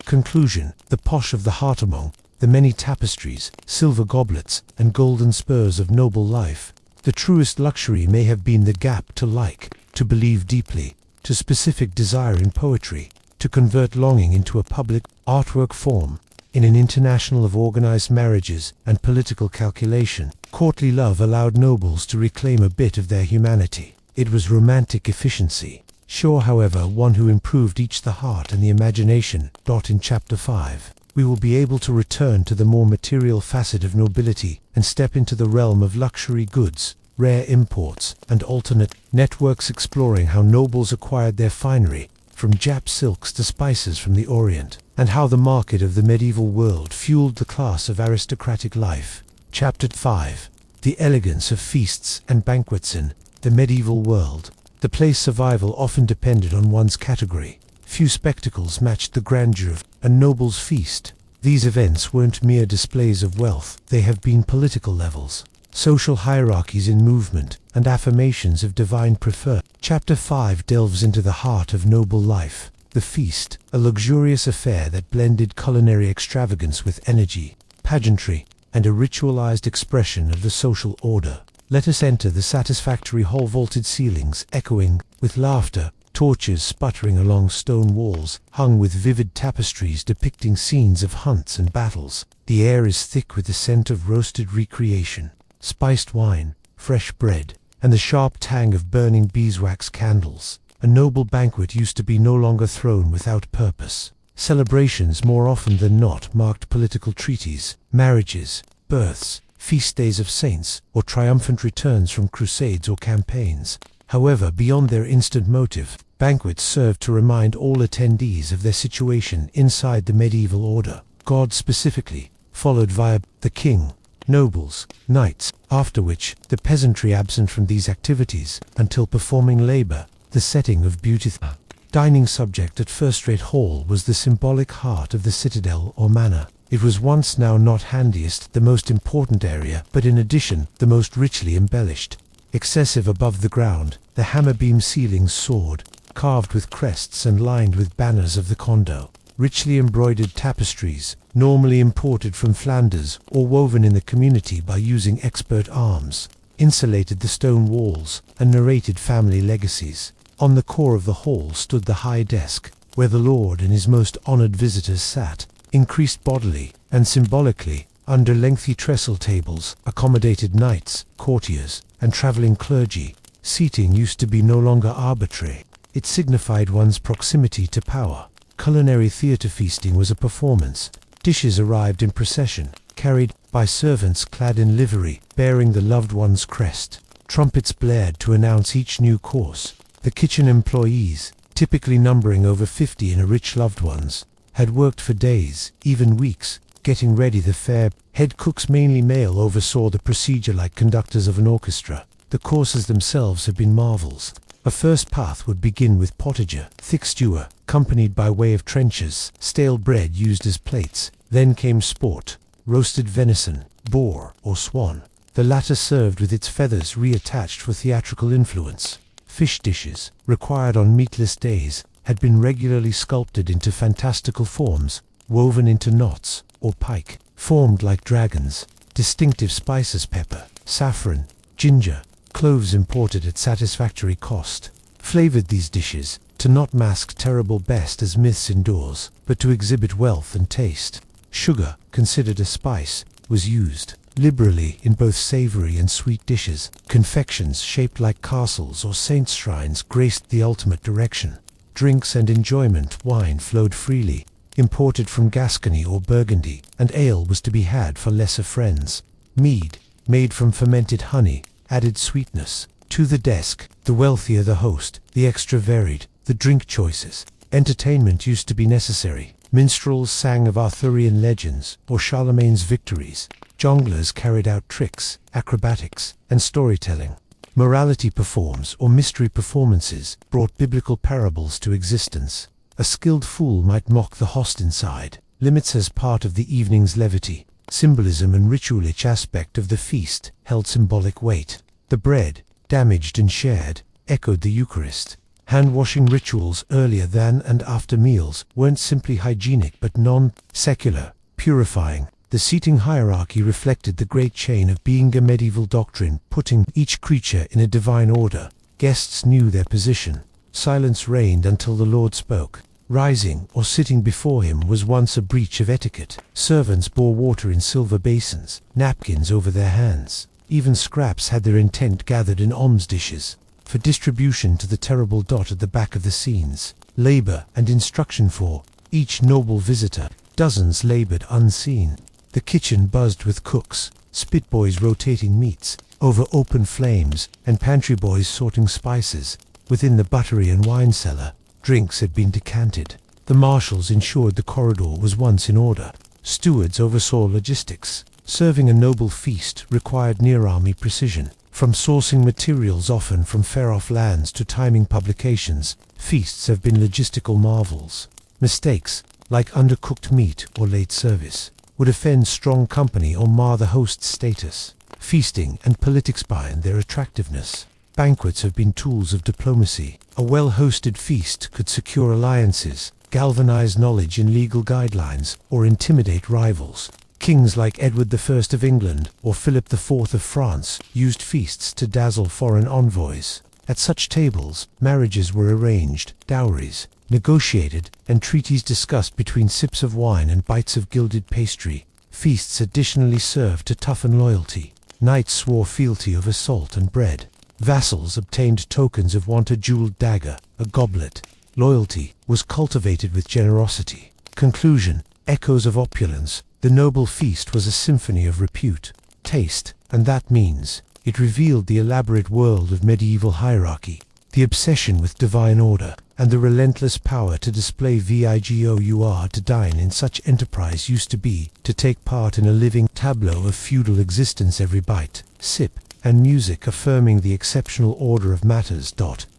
Conclusion: the posh of the heart among the many tapestries, silver goblets, and golden spurs of noble life, the truest luxury may have been the gap to like, to believe deeply, to specific desire in poetry, to convert longing into a public artwork form. In an international of organized marriages and political calculation, courtly love allowed nobles to reclaim a bit of their humanity. It was romantic efficiency. Sure, however, one who improved each the heart and the imagination. In Chapter 5, we will be able to return to the more material facet of nobility and step into the realm of luxury goods, rare imports, and alternate networks, exploring how nobles acquired their finery, from Jap silks to spices from the Orient, and how the market of the medieval world fueled the class of aristocratic life. Chapter 5. The elegance of feasts and banquets in the medieval world. The place survival often depended on one's category. Few spectacles matched the grandeur of a noble's feast. These events weren't mere displays of wealth, they have been political levels, social hierarchies in movement, and affirmations of divine prefer. Chapter 5 delves into the heart of noble life. The feast, a luxurious affair that blended culinary extravagance with energy, pageantry, and a ritualized expression of the social order. Let us enter the satisfactory hall, vaulted ceilings echoing with laughter, torches sputtering along stone walls, hung with vivid tapestries depicting scenes of hunts and battles. The air is thick with the scent of roasted recreation, spiced wine, fresh bread, and the sharp tang of burning beeswax candles. A noble banquet used to be no longer thrown without purpose. Celebrations more often than not marked political treaties, marriages, births, feast days of saints, or triumphant returns from crusades or campaigns. However, beyond their instant motive, banquets served to remind all attendees of their situation inside the medieval order. God specifically, followed via the king, nobles, knights, after which the peasantry absent from these activities until performing labor, the setting of beautiful dining subject at first-rate hall was the symbolic heart of the citadel or manor. It was once, now not handiest, the most important area, but in addition, the most richly embellished. Excessive above the ground, the hammer-beam ceilings soared, carved with crests and lined with banners of the condo. Richly embroidered tapestries, normally imported from Flanders or woven in the community by using expert arms, insulated the stone walls and narrated family legacies. On the core of the hall stood the high desk, where the lord and his most honored visitors sat, increased bodily and symbolically. Under lengthy trestle tables accommodated knights, courtiers, and traveling clergy. Seating used to be no longer arbitrary. It signified one's proximity to power. Culinary theater feasting was a performance. Dishes arrived in procession, carried by servants clad in livery, bearing the loved one's crest. Trumpets blared to announce each new course. The kitchen employees, typically numbering over 50 in a rich loved ones, had worked for days, even weeks, getting ready the fare. Head cooks, mainly male, oversaw the procedure like conductors of an orchestra. The courses themselves had been marvels. A first path would begin with potager, thick stew, accompanied by way of trenchers, stale bread used as plates. Then came sport, roasted venison, boar or swan, the latter served with its feathers reattached for theatrical influence. Fish dishes, required on meatless days, had been regularly sculpted into fantastical forms, woven into knots, or pike, formed like dragons. Distinctive spices pepper, saffron, ginger, cloves imported at satisfactory cost, flavored these dishes, to not mask terrible best as myths indoors, but to exhibit wealth and taste. Sugar, considered a spice, was used liberally in both savory and sweet dishes. Confections shaped like castles or saints' shrines graced the ultimate direction. Drinks and enjoyment, wine flowed freely, imported from Gascony or Burgundy, and ale was to be had for lesser friends. Mead, made from fermented honey, added sweetness. To the desk, the wealthier the host, the extra varied the drink choices. Entertainment used to be necessary. Minstrels sang of Arthurian legends or Charlemagne's victories. Jongleurs carried out tricks, acrobatics, and storytelling. Morality performs or mystery performances brought biblical parables to existence. A skilled fool might mock the host inside. Limits as part of the evening's levity. Symbolism and ritualic aspect of the feast held symbolic weight. The bread, damaged and shared, echoed the Eucharist. Hand-washing rituals earlier than and after meals weren't simply hygienic but non-secular, purifying. The seating hierarchy reflected the great chain of being, a medieval doctrine, putting each creature in a divine order. Guests knew their position. Silence reigned until the Lord spoke. Rising or sitting before him was once a breach of etiquette. Servants bore water in silver basins, napkins over their hands. Even scraps had their intent gathered in alms dishes, for distribution to the terrible dot at the back of the scenes. Labor and instruction for each noble visitor. Dozens labored unseen. The kitchen buzzed with cooks, spit boys rotating meats over open flames, and pantry boys sorting spices. Within the buttery and wine cellar, drinks had been decanted. The marshals ensured the corridor was once in order. Stewards oversaw logistics. Serving a noble feast required near-army precision. From sourcing materials often from far-off lands to timing publications, feasts have been logistical marvels. Mistakes, like undercooked meat or late service, would offend strong company or mar the host's status. Feasting and politics bind their attractiveness. Banquets have been tools of diplomacy. A well-hosted feast could secure alliances, galvanize knowledge in legal guidelines, or intimidate rivals. Kings like Edward I of England or Philip IV of France used feasts to dazzle foreign envoys. At such tables, marriages were arranged, dowries negotiated, and treaties discussed between sips of wine and bites of gilded pastry. Feasts additionally served to toughen loyalty. Knights swore fealty over salt and bread. Vassals obtained tokens of want: a jeweled dagger, a goblet. Loyalty was cultivated with generosity. Conclusion: echoes of opulence. The noble feast was a symphony of repute, taste, and that means it revealed the elaborate world of medieval hierarchy, the obsession with divine order, and the relentless power to display vigor. To dine in such enterprise used to be to take part in a living tableau of feudal existence, every bite, sip, and music affirming the exceptional order of matters.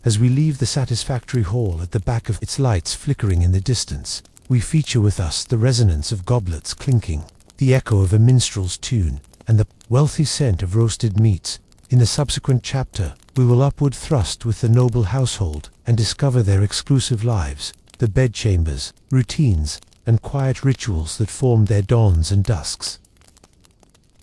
As we leave the satisfactory hall, at the back of its lights flickering in the distance, we feature with us the resonance of goblets clinking, the echo of a minstrel's tune, and the wealthy scent of roasted meats. In the subsequent chapter, we will upward thrust with the noble household and discover their exclusive lives, the bedchambers, routines, and quiet rituals that formed their dawns and dusks.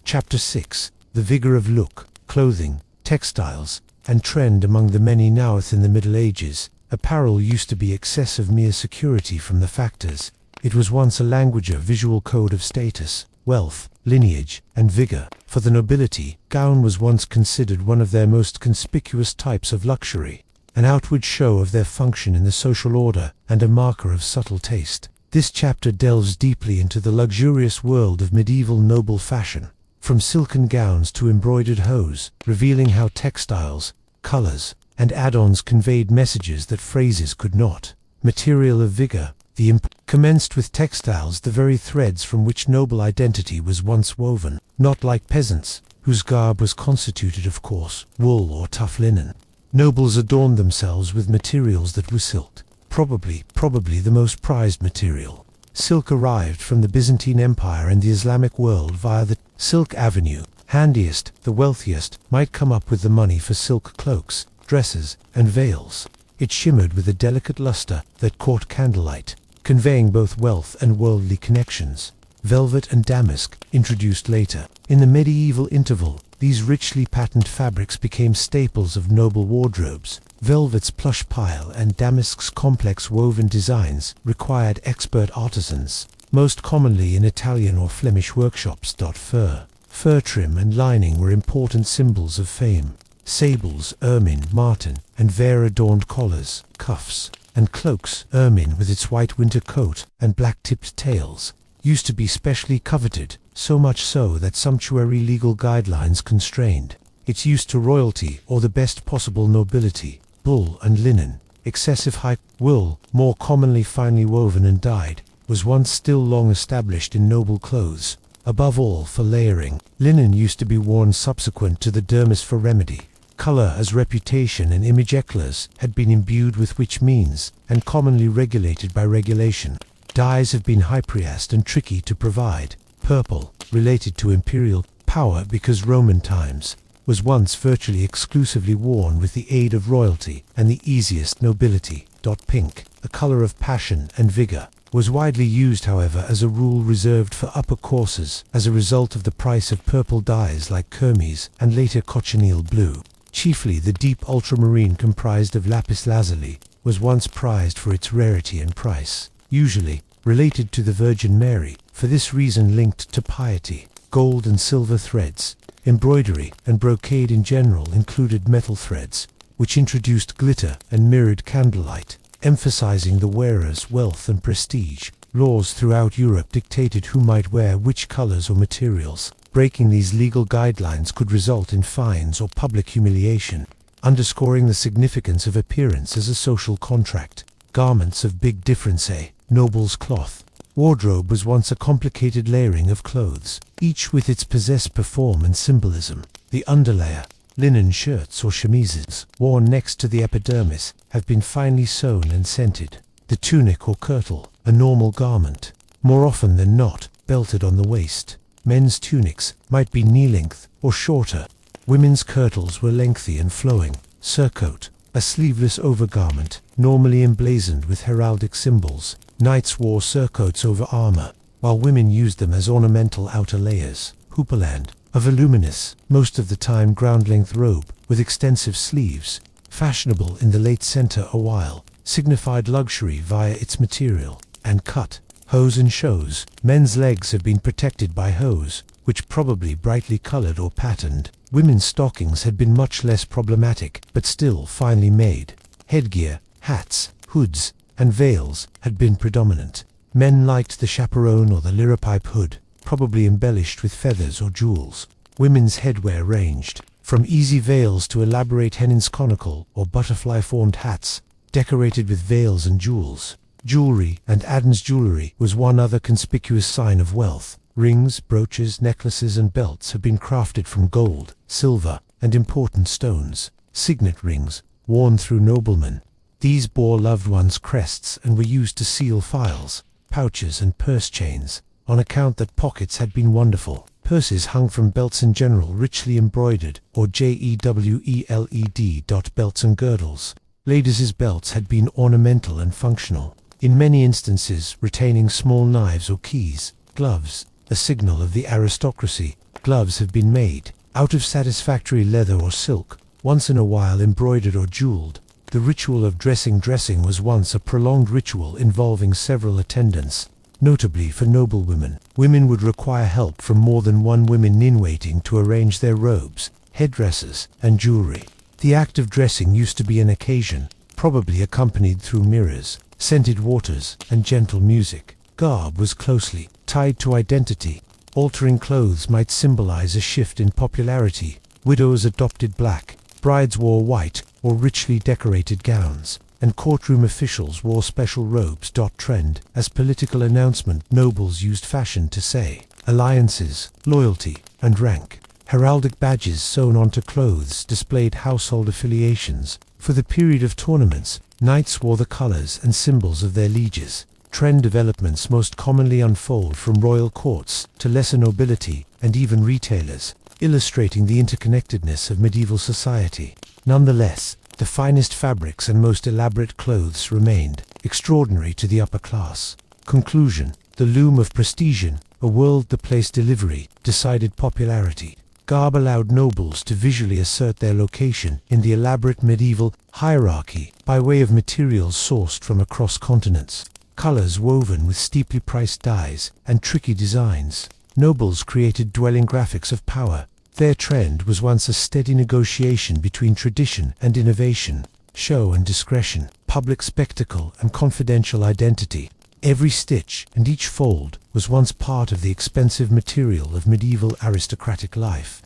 Chapter 6: The vigor of look, clothing, textiles, and trend among the many knoweth. In the Middle Ages, apparel used to be excessive mere security from the factors. It was once a language, a visual code of status, wealth, lineage, and vigor. For the nobility, gown was once considered one of their most conspicuous types of luxury, an outward show of their function in the social order and a marker of subtle taste. This chapter delves deeply into the luxurious world of medieval noble fashion, from silken gowns to embroidered hose, revealing how textiles, colors, and add-ons conveyed messages that phrases could not. Material of vigor. The commenced with textiles, the very threads from which noble identity was once woven, not like peasants, whose garb was constituted of coarse wool or tough linen. Nobles adorned themselves with materials that were silk, probably the most prized material. Silk arrived from the Byzantine Empire and the Islamic world via the Silk Avenue, handiest, the wealthiest, might come up with the money for silk cloaks, dresses, and veils. It shimmered with a delicate luster that caught candlelight, conveying both wealth and worldly connections. Velvet and damask, introduced later. In the medieval interval, these richly patterned fabrics became staples of noble wardrobes. Velvet's plush pile and damask's complex woven designs required expert artisans, most commonly in Italian or Flemish workshops. Fur trim and lining were important symbols of fame. Sables, ermine, marten, and vair-adorned collars, cuffs, and cloaks, ermine with its white winter coat and black-tipped tails, used to be specially coveted, so much so that sumptuary legal guidelines constrained its use to royalty or the best possible nobility. Wool and linen, excessive high wool, more commonly finely woven and dyed, was once still long established in noble clothes. Above all, for layering, linen used to be worn subsequent to the dermis for remedy. Color as reputation and image eclairs had been imbued with which means, and commonly regulated by regulation. Dyes have been hypriast and tricky to provide. Purple, related to imperial power because Roman times, was once virtually exclusively worn with the aid of royalty and the easiest nobility. Pink, a color of passion and vigor, was widely used, however, as a rule reserved for upper courses as a result of the price of purple dyes like kermes and later cochineal blue. Chiefly the deep ultramarine comprised of lapis lazuli was once prized for its rarity and price, usually related to the Virgin Mary, for this reason linked to piety. Gold and silver threads, embroidery, and brocade in general included metal threads, which introduced glitter and mirrored candlelight, emphasizing the wearer's wealth and prestige. Laws throughout Europe dictated who might wear which colors or materials. Breaking these legal guidelines could result in fines or public humiliation, underscoring the significance of appearance as a social contract. Garments of big difference. Noble's cloth. Wardrobe was once a complicated layering of clothes, each with its perform and symbolism. The underlayer, linen shirts or chemises, worn next to the epidermis, have been finely sewn and scented. The tunic or kirtle, a normal garment, more often than not, belted on the waist. Men's tunics might be knee-length or shorter. Women's kirtles were lengthy and flowing. Surcoat, a sleeveless overgarment, normally emblazoned with heraldic symbols. Knights wore surcoats over armor, while women used them as ornamental outer layers. Opulent, a voluminous, most of the time ground-length robe with extensive sleeves, fashionable in the late centre a while, signified luxury via its material and cut. Hose and shoes. Men's legs have been protected by hose, which probably brightly colored or patterned. Women's stockings had been much less problematic, but still finely made. Headgear, hats, hoods, and veils had been predominant. Men liked the chaperon or the liripipe hood, probably embellished with feathers or jewels. Women's headwear ranged from easy veils to elaborate Hennins conical or butterfly-formed hats, decorated with veils and jewels. Jewelry and Aden's jewelry was one other conspicuous sign of wealth. Rings, brooches, necklaces, and belts have been crafted from gold, silver, and important stones. Signet rings, worn through noblemen. These bore loved ones' crests and were used to seal files, pouches, and purse chains, on account that pockets had been wonderful. Purses hung from belts in general, richly embroidered, or jeweled. Belts and girdles. Ladies' belts had been ornamental and functional, in many instances retaining small knives or keys. Gloves, a signal of the aristocracy. Gloves have been made out of satisfactory leather or silk, once in a while embroidered or jeweled. The ritual of dressing was once a prolonged ritual involving several attendants. Notably for noblewomen, women would require help from more than one woman-in-waiting to arrange their robes, headdresses, and jewelry. The act of dressing used to be an occasion, probably accompanied through mirrors, scented waters, and gentle music. Garb was closely tied to identity. Altering clothes might symbolize a shift in popularity. Widows adopted black, brides wore white or richly decorated gowns, and courtroom officials wore special robes. Trend. As political announcement, nobles used fashion to say alliances, loyalty, and rank. Heraldic badges sewn onto clothes displayed household affiliations. For the period of tournaments, knights wore the colors and symbols of their lieges. Trend developments most commonly unfold from royal courts to lesser nobility and even retailers. illustrating the interconnectedness of medieval society. Nonetheless, the finest fabrics and most elaborate clothes remained, extraordinary to the upper class. Conclusion: the loom of prestige, a world the place delivery, decided popularity. Garb allowed nobles to visually assert their location in the elaborate medieval hierarchy by way of materials sourced from across continents, colors woven with steeply priced dyes, and tricky designs. Nobles created dwelling graphics of power. Their trend was once a steady negotiation between tradition and innovation, show and discretion, public spectacle and confidential identity. Every stitch and each fold was once part of the expensive material of medieval aristocratic life.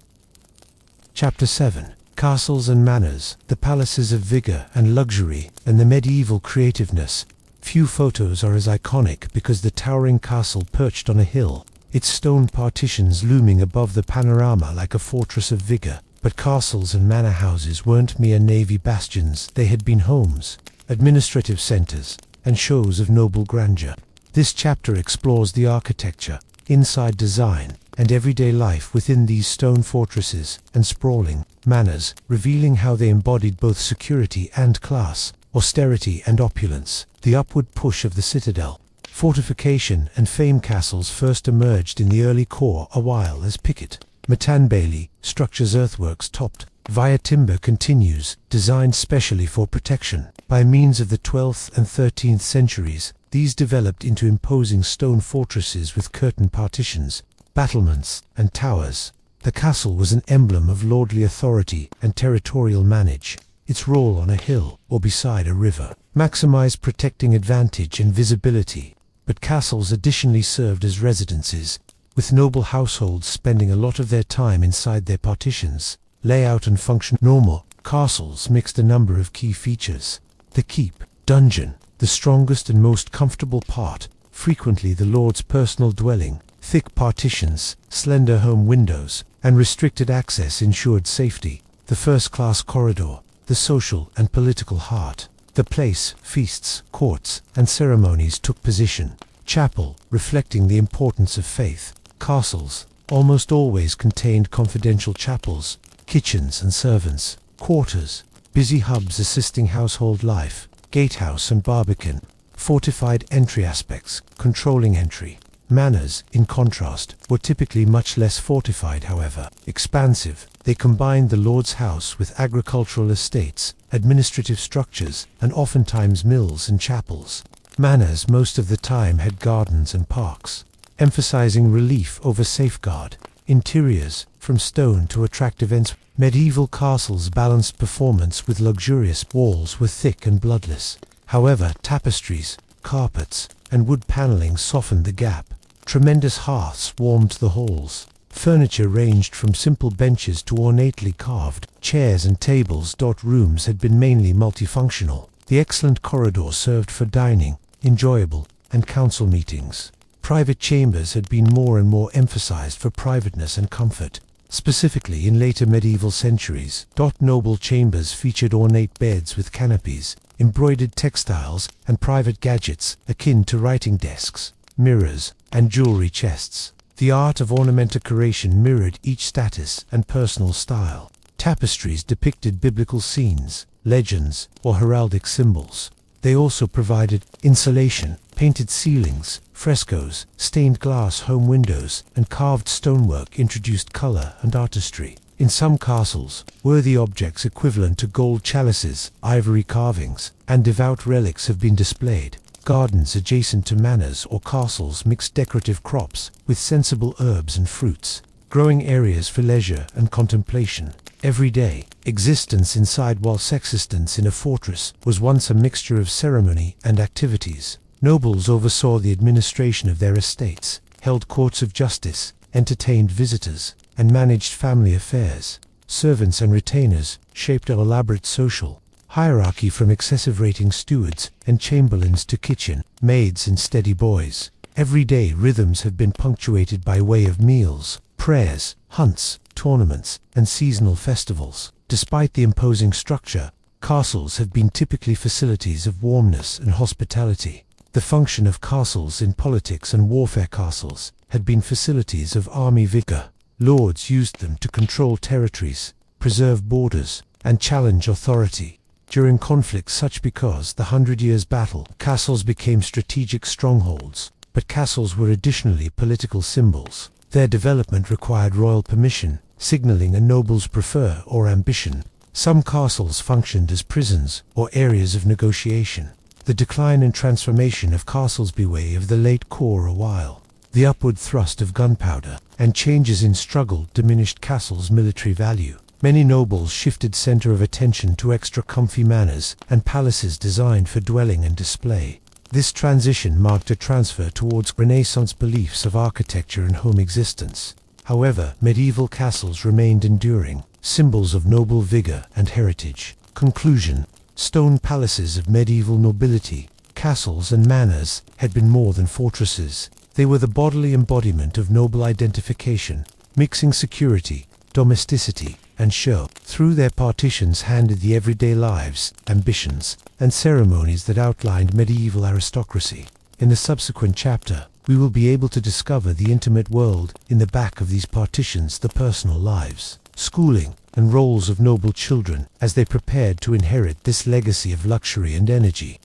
Chapter 7. Castles and Manors, the palaces of vigor and luxury, and the medieval creativeness. Few photos are as iconic because the towering castle perched on a hill, its stone partitions looming above the panorama like a fortress of vigor. But castles and manor houses weren't mere navy bastions, they had been homes, administrative centers, and shows of noble grandeur. This chapter explores the architecture, inside design, and everyday life within these stone fortresses and sprawling manors, revealing how they embodied both security and class, austerity and opulence. The upward push of the citadel, fortification and fame. Castles first emerged in the early core a while as picket, matanbaili, structures earthworks topped, via timber continues, designed specially for protection. By means of the 12th and 13th centuries, these developed into imposing stone fortresses with curtain partitions, battlements, and towers. The castle was an emblem of lordly authority and territorial manage. Its role on a hill or beside a river maximized protecting advantage and visibility. But castles additionally served as residences, with noble households spending a lot of their time inside their partitions. Layout and function. Normal castles mixed a number of key features. The keep, dungeon, the strongest and most comfortable part, frequently the lord's personal dwelling. Thick partitions, slender home windows, and restricted access ensured safety. The first-class corridor, the social and political heart. The place, feasts, courts, and ceremonies took position. Chapel, reflecting the importance of faith. Castles almost always contained confidential chapels, kitchens and servants. Quarters, busy hubs assisting household life. Gatehouse and barbican, fortified entry aspects, controlling entry. Manors, in contrast, were typically much less fortified, however. Expansive, they combined the lord's house with agricultural estates, administrative structures, and oftentimes mills and chapels. Manors most of the time had gardens and parks, emphasizing relief over safeguard. Interiors, from stone to attractive ends. Medieval castles balanced performance with luxurious. Walls were thick and bloodless. However, tapestries, carpets, and wood paneling softened the gap. Tremendous hearths warmed the halls. Furniture ranged from simple benches to ornately carved chairs and tables. Rooms had been mainly multifunctional. The excellent corridor served for dining, enjoyable, and council meetings. Private chambers had been more and more emphasized for privateness and comfort, specifically in later medieval centuries. Noble chambers featured ornate beds with canopies, embroidered textiles, and private gadgets akin to writing desks, mirrors, and jewelry chests. The art of ornamental decoration mirrored each status and personal style. Tapestries depicted biblical scenes, legends, or heraldic symbols. They also provided insulation, painted ceilings, frescoes, stained glass home windows, and carved stonework introduced color and artistry. In some castles, worthy objects equivalent to gold chalices, ivory carvings, and devout relics have been displayed. Gardens adjacent to manors or castles mixed decorative crops with sensible herbs and fruits, growing areas for leisure and contemplation. Everyday existence inside, while existence in a fortress was once a mixture of ceremony and activities. Nobles oversaw the administration of their estates, held courts of justice, entertained visitors, and managed family affairs. Servants and retainers shaped an elaborate social hierarchy, from excessive rating stewards and chamberlains to kitchen maids and steady boys. Everyday rhythms have been punctuated by way of meals, prayers, hunts, tournaments, and seasonal festivals. Despite the imposing structure, castles have been typically facilities of warmness and hospitality. The function of castles in politics and warfare. Castles had been facilities of army vigor, Lords used them to control territories, preserve borders, and challenge authority. During conflicts such because the 100 Years' Battle, castles became strategic strongholds, but castles were additionally political symbols. Their development required royal permission, signaling a noble's prefer or ambition. Some castles functioned as prisons or areas of negotiation. The decline and transformation of castles by way of the late core a while. The upward thrust of gunpowder and changes in struggle diminished castles' military value. Many nobles shifted center of attention to extra comfy manors and palaces designed for dwelling and display. This transition marked a transfer towards Renaissance beliefs of architecture and home existence. However, medieval castles remained enduring, symbols of noble vigor and heritage. Conclusion: stone palaces of medieval nobility, castles and manors had been more than fortresses. They were the bodily embodiment of noble identification, mixing security, domesticity, and show. Through their partitions handed the everyday lives, ambitions, and ceremonies that outlined medieval aristocracy. In the subsequent chapter, we will be able to discover the intimate world in the back of these partitions, the personal lives, schooling, and roles of noble children as they prepared to inherit this legacy of luxury and energy.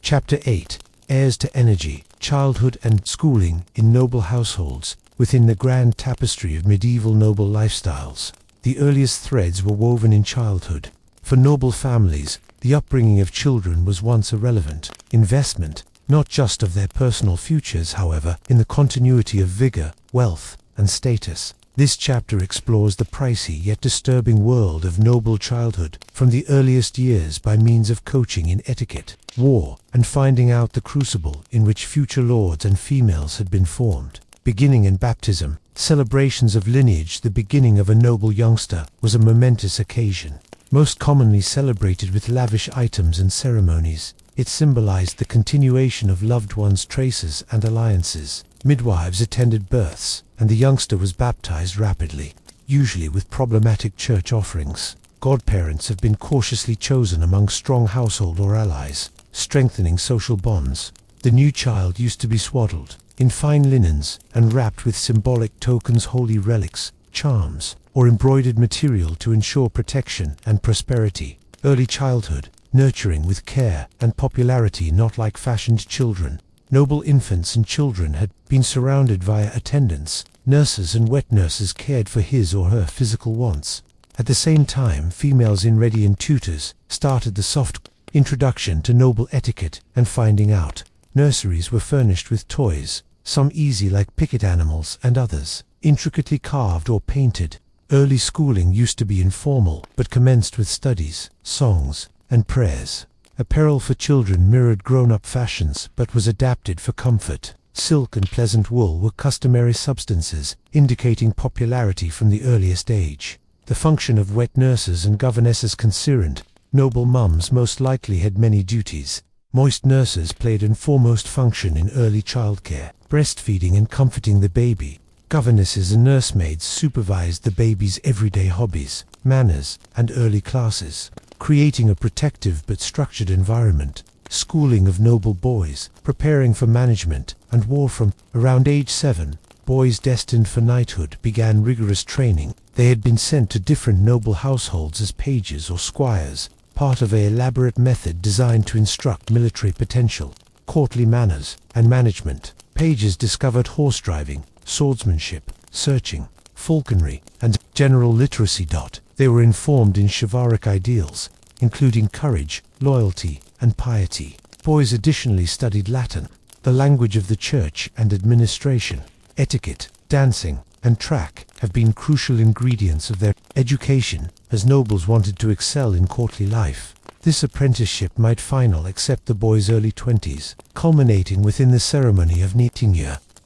Chapter 8: Heirs to Energy, Childhood and Schooling in Noble Households. Within the grand tapestry of medieval noble lifestyles, the earliest threads were woven in childhood. For noble families, the upbringing of children was once a relevant investment, not just of their personal futures, however, in the continuity of vigor, wealth, and status. This chapter explores the pricey yet disturbing world of noble childhood from the earliest years by means of coaching in etiquette, war, and finding out the crucible in which future lords and females had been formed. Beginning in baptism, celebrations of lineage. The beginning of a noble youngster was a momentous occasion, most commonly celebrated with lavish items and ceremonies. It symbolized the continuation of loved ones' traces and alliances. Midwives attended births, and the youngster was baptized rapidly, usually with problematic church offerings. Godparents have been cautiously chosen among strong household or allies, strengthening social bonds. The new child used to be swaddled in fine linens and wrapped with symbolic tokens, holy relics, charms, or embroidered material to ensure protection and prosperity. Early childhood, nurturing with care and popularity, not like fashioned children. Noble infants and children had been surrounded via attendants. Nurses and wet nurses cared for his or her physical wants. At the same time, females in ready and tutors started the soft introduction to noble etiquette and finding out. Nurseries were furnished with toys, some easy like picket animals and others intricately carved or painted. Early schooling used to be informal, but commenced with studies, songs, and prayers. Apparel for children mirrored grown-up fashions, but was adapted for comfort. Silk and pleasant wool were customary substances, indicating popularity from the earliest age. The function of wet nurses and governesses concerned. Noble mums most likely had many duties. Moist nurses played an foremost function in early childcare, breastfeeding and comforting the baby. Governesses and nursemaids supervised the baby's everyday hobbies, manners, and early classes, creating a protective but structured environment. Schooling of noble boys, preparing for management and war. From around age 7, boys destined for knighthood began rigorous training. They had been sent to different noble households as pages or squires, part of an elaborate method designed to instruct military potential, courtly manners, and management. Pages discovered horse driving, swordsmanship, searching, falconry, and general literacy. They were informed in chivalric ideals, including courage, loyalty, and piety. Boys additionally studied Latin, the language of the church, and administration. Etiquette, dancing, and track have been crucial ingredients of their education, as nobles wanted to excel in courtly life. This apprenticeship might final except the boy's early 20s, culminating within the ceremony of knitting,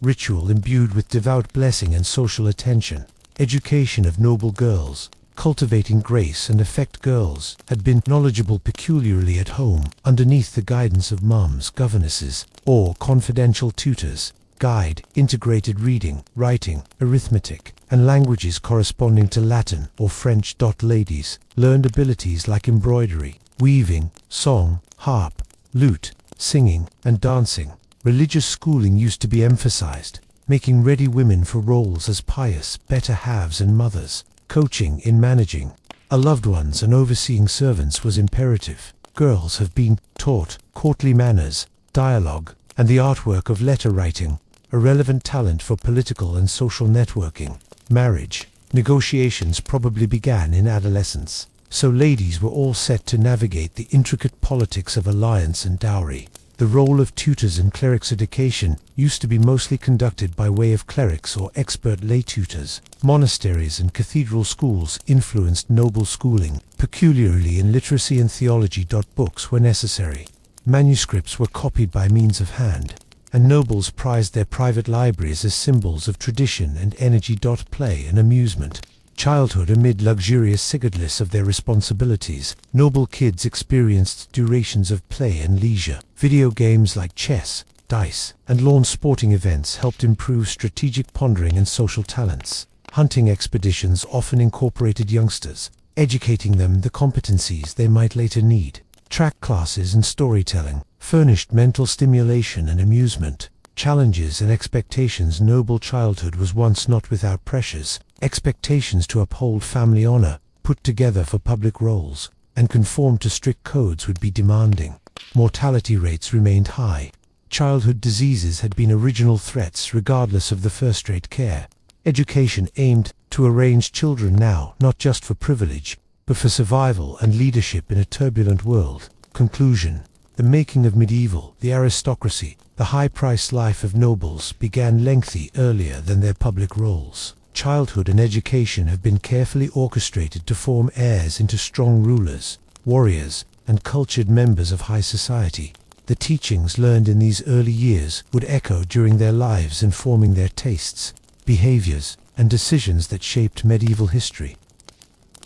ritual imbued with devout blessing and social attention. Education of noble girls, cultivating grace and effect. Girls had been knowledgeable peculiarly at home, underneath the guidance of mums, governesses, or confidential tutors. Guide, integrated reading, writing, arithmetic, and languages corresponding to Latin or French. Ladies learned abilities like embroidery, weaving, song, harp, lute, singing, and dancing. Religious schooling used to be emphasized. making ready women for roles as pious, better halves and mothers. Coaching in managing a loved ones and overseeing servants was imperative. Girls have been taught courtly manners, dialogue, and the artwork of letter writing, a relevant talent for political and social networking. Marriage negotiations probably began in adolescence, so ladies were all set to navigate the intricate politics of alliance and dowry. The role of tutors in clerics' education used to be mostly conducted by way of clerics or expert lay tutors. Monasteries and cathedral schools influenced noble schooling, peculiarly in literacy and theology. Books were necessary. Manuscripts were copied by means of hand, and nobles prized their private libraries as symbols of tradition and energy. Play and amusement. Childhood amid luxurious regardless of their responsibilities. Noble kids experienced durations of play and leisure. Video games like chess, dice, and lawn sporting events helped improve strategic pondering and social talents. Hunting expeditions often incorporated youngsters, educating them the competencies they might later need. Track classes and storytelling furnished mental stimulation and amusement. Challenges and expectations. Noble childhood was once not without pressures. Expectations to uphold family honor, put together for public roles, and conform to strict codes would be demanding. Mortality rates remained high. Childhood diseases had been original threats regardless of the first-rate care. Education aimed to arrange children now, not just for privilege, but for survival and leadership in a turbulent world. Conclusion. The making of medieval, the aristocracy, the high-priced life of nobles began lengthy earlier than their public roles. Childhood and education have been carefully orchestrated to form heirs into strong rulers, warriors, and cultured members of high society. The teachings learned in these early years would echo during their lives, informing their tastes, behaviors, and decisions that shaped medieval history.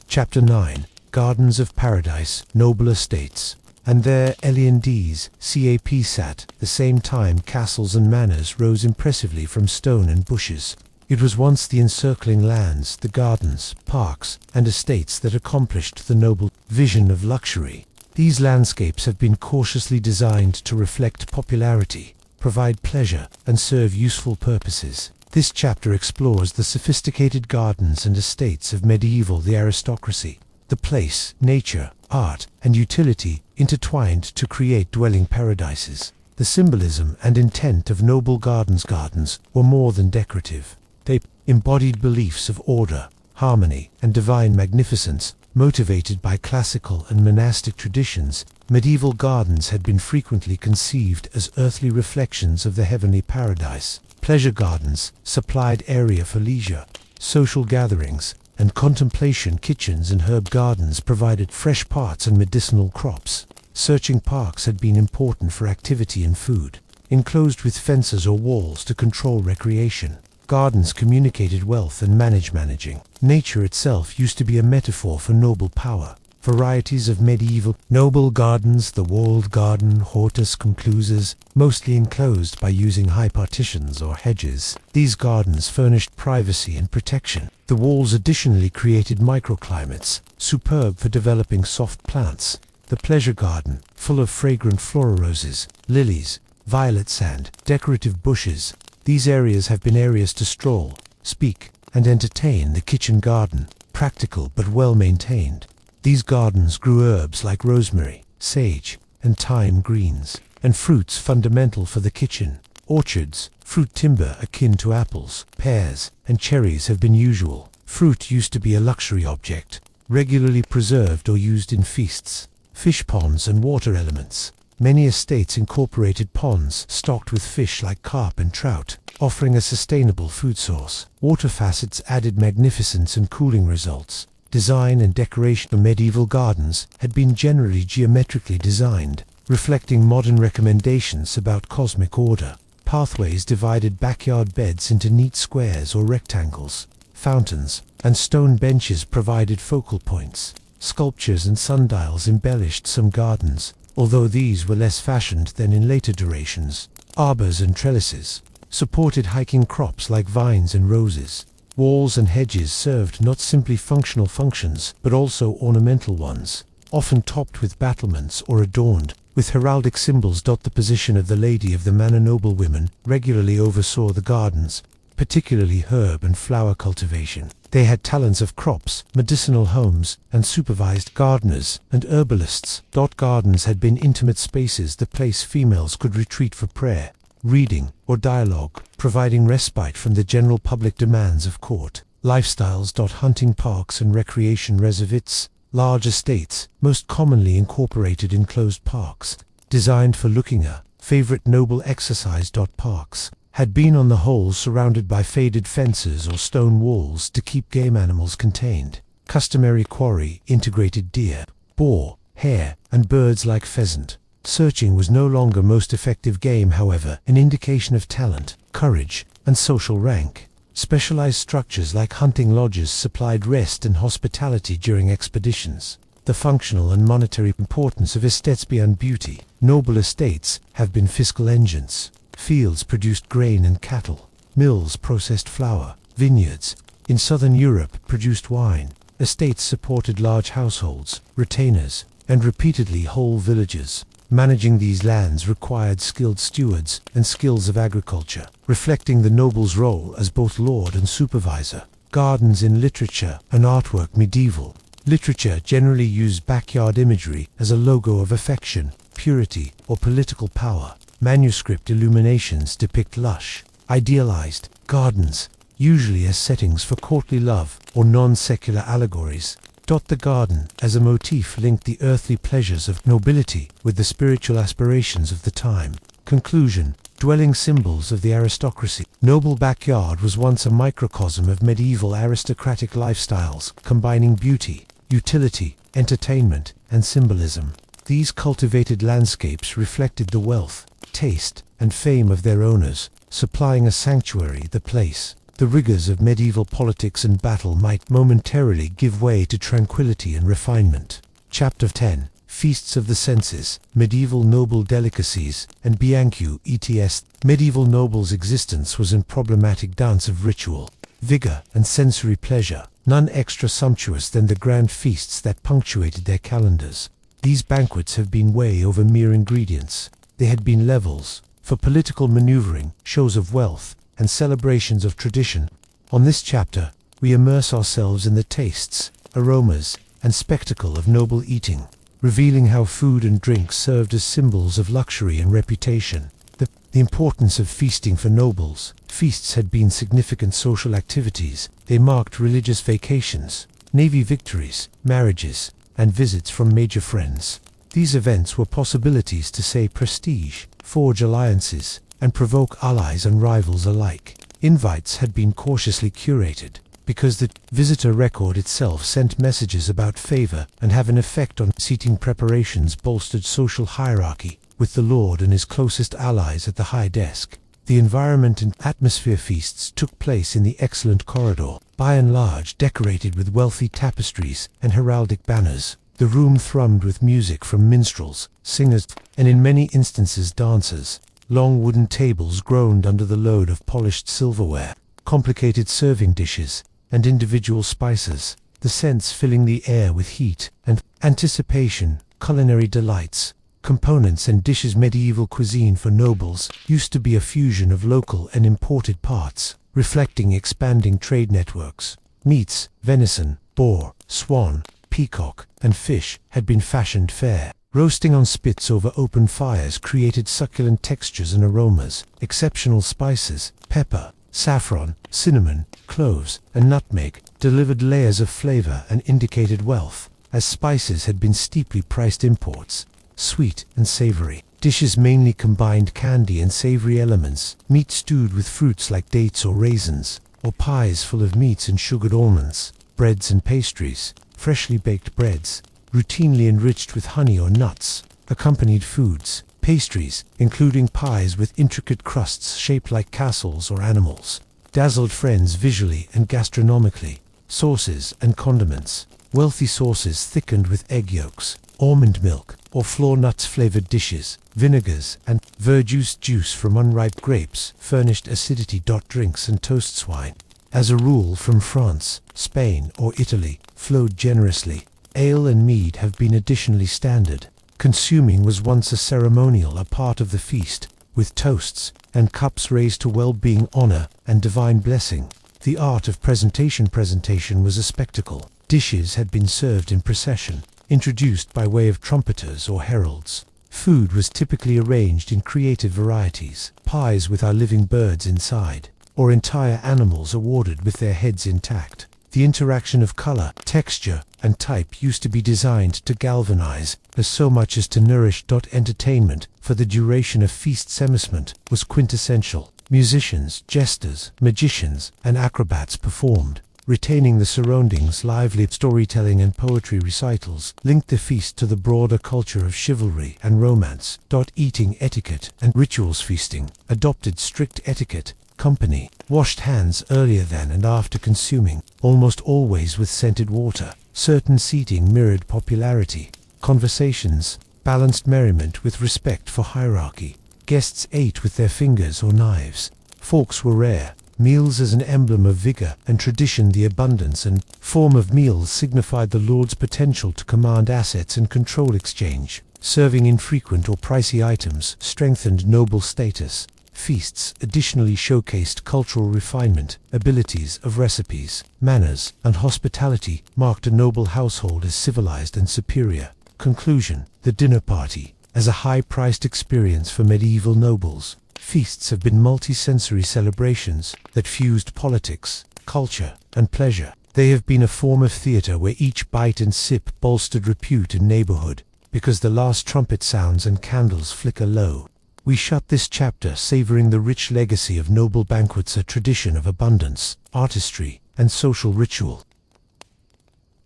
Chapter 9. Gardens of Paradise, Noble Estates. And there L.E.N.D.s, C.A.P. sat. The same time castles and manors rose impressively from stone and bushes. It was once the encircling lands, the gardens, parks, and estates that accomplished the noble vision of luxury. These landscapes have been cautiously designed to reflect popularity, provide pleasure, and serve useful purposes. This chapter explores the sophisticated gardens and estates of medieval the aristocracy. The place, nature, art, and utility intertwined to create dwelling paradises. The symbolism and intent of noble gardens were more than decorative. They embodied beliefs of order, harmony, and divine magnificence. Motivated by classical and monastic traditions, medieval gardens had been frequently conceived as earthly reflections of the heavenly paradise. Pleasure gardens supplied area for leisure, social gatherings, and contemplation. Kitchens and herb gardens provided fresh parts and medicinal crops. Searching parks had been important for activity and food, enclosed with fences or walls to control recreation. Gardens communicated wealth and managing. Nature itself used to be a metaphor for noble power. Varieties of medieval noble gardens: the walled garden, hortus conclusus, mostly enclosed by using high partitions or hedges. These gardens furnished privacy and protection. The walls additionally created microclimates, superb for developing soft plants. The pleasure garden, full of fragrant floroses, lilies, violets, and decorative bushes. These areas have been areas to stroll, speak, and entertain. The kitchen garden, practical but well maintained. These gardens grew herbs like rosemary, sage, and thyme greens, and fruits fundamental for the kitchen. Orchards, fruit timber akin to apples, pears, and cherries have been usual. Fruit used to be a luxury object, regularly preserved or used in feasts. Fish ponds and water elements. Many estates incorporated ponds stocked with fish like carp and trout, offering a sustainable food source. Water facets added magnificence and cooling results. Design and decoration of medieval gardens had been generally geometrically designed, reflecting modern recommendations about cosmic order. Pathways divided backyard beds into neat squares or rectangles. Fountains and stone benches provided focal points. Sculptures and sundials embellished some gardens, although these were less fashioned than in later durations. Arbors and trellises supported hiking crops like vines and roses. Walls and hedges served not simply functional functions, but also ornamental ones, often topped with battlements or adorned with heraldic symbols. The position of the lady of the manor noblewomen regularly oversaw the gardens, particularly herb and flower cultivation. They had talents of crops, medicinal homes, and supervised gardeners and herbalists. Gardens had been intimate spaces, the place females could retreat for prayer, reading, or dialogue, providing respite from the general public demands of court. Lifestyles. Hunting parks and recreation reservoirs, large estates, most commonly incorporated enclosed parks, designed for looking at favorite noble exercise. Parks had been on the whole surrounded by faded fences or stone walls to keep game animals contained. Customary quarry, integrated deer, boar, hare, and birds like pheasant. Searching was no longer most effective game, however, an indication of talent, courage, and social rank. Specialized structures like hunting lodges supplied rest and hospitality during expeditions. The functional and monetary importance of estates beyond beauty. Noble estates have been fiscal engines. Fields produced grain and cattle. Mills processed flour. Vineyards in southern Europe produced wine. Estates supported large households, retainers, and repeatedly whole villages. Managing these lands required skilled stewards and skills of agriculture, reflecting the noble's role as both lord and supervisor. Gardens in literature and artwork. Medieval literature generally used backyard imagery as a logo of affection, purity, or political power. Manuscript illuminations depict lush, idealized gardens, usually as settings for courtly love or non-secular allegories. The garden, as a motif, linked the earthly pleasures of nobility with the spiritual aspirations of the time. Conclusion. Dwelling symbols of the aristocracy. Noble backyard was once a microcosm of medieval aristocratic lifestyles, combining beauty, utility, entertainment, and symbolism. These cultivated landscapes reflected the wealth, taste, and fame of their owners, supplying a sanctuary. The place. The rigors of medieval politics and battle might momentarily give way to tranquility and refinement. Chapter 10. Feasts of the senses, medieval noble delicacies, and biancu ets. Medieval nobles' existence was a problematic dance of ritual, vigor, and sensory pleasure, none extra sumptuous than the grand feasts that punctuated their calendars. These banquets have been way over mere ingredients. They had been levels for political maneuvering, shows of wealth, and celebrations of tradition. On this chapter, we immerse ourselves in the tastes, aromas, and spectacle of noble eating, revealing how food and drink served as symbols of luxury and reputation. The importance of feasting for nobles. Feasts had been significant social activities. They marked religious vacations, navy victories, marriages, and visits from major friends. These events were possibilities to say prestige, forge alliances, and provoke allies and rivals alike. Invites had been cautiously curated, because the visitor record itself sent messages about favor and have an effect on seating. Preparations bolstered social hierarchy, with the lord and his closest allies at the high desk. The environment and atmosphere. Feasts took place in the excellent corridor, by and large decorated with wealthy tapestries and heraldic banners. The room thrummed with music from minstrels, singers, and in many instances dancers. Long wooden tables groaned under the load of polished silverware, complicated serving dishes, and individual spices, the scents filling the air with heat and anticipation. Culinary delights, components and dishes. Medieval cuisine for nobles used to be a fusion of local and imported parts, reflecting expanding trade networks. Meats, venison, boar, swan, peacock, and fish had been fashioned fair. Roasting on spits over open fires created succulent textures and aromas. Exceptional spices, pepper, saffron, cinnamon, cloves, and nutmeg, delivered layers of flavor and indicated wealth, as spices had been steeply priced imports. Sweet and savory. Dishes mainly combined candy and savory elements. Meat stewed with fruits like dates or raisins, or pies full of meats and sugared almonds. Breads and pastries, freshly baked breads, routinely enriched with honey or nuts. Accompanied foods, pastries, including pies with intricate crusts shaped like castles or animals, dazzled friends visually and gastronomically. Sauces and condiments. Wealthy sauces thickened with egg yolks, almond milk, or floor nuts flavored dishes. Vinegars and verjuice juice from unripe grapes furnished acidity. Drinks and toast wine, as a rule from France, Spain, or Italy, flowed generously. Ale and mead have been additionally standard. Consuming was once a ceremonial, a part of the feast. with toasts and cups raised to well-being, honor, and divine blessing. The art of presentation was a spectacle. Dishes had been served in procession, introduced by way of trumpeters or heralds. Food was typically arranged in creative varieties, pies with our living birds inside, or entire animals awarded with their heads intact. The interaction of color, texture, and type used to be designed to galvanize, as so much as to nourish. Entertainment, for the duration of feasts amusement, was quintessential. Musicians, jesters, magicians, and acrobats performed, retaining the surroundings. Lively storytelling and poetry recitals linked the feast to the broader culture of chivalry and romance. Eating etiquette and rituals. Feasting adopted strict etiquette. Company washed hands earlier than and after consuming, almost always with scented water. Certain seating mirrored popularity. Conversations balanced merriment with respect for hierarchy. Guests ate with their fingers or knives. Forks were rare. Meals as an emblem of vigor and tradition. The abundance and form of meals signified the lord's potential to command assets and control exchange. Serving infrequent or pricey items strengthened noble status. Feasts additionally showcased cultural refinement, abilities of recipes, manners, and hospitality, marked a noble household as civilized and superior. Conclusion: the dinner party, as a high-priced experience for medieval nobles. Feasts have been multi-sensory celebrations that fused politics, culture, and pleasure. They have been a form of theater where each bite and sip bolstered repute in neighborhood, because the last trumpet sounds and candles flicker low. We shut this chapter savoring the rich legacy of noble banquets, a tradition of abundance, artistry, and social ritual.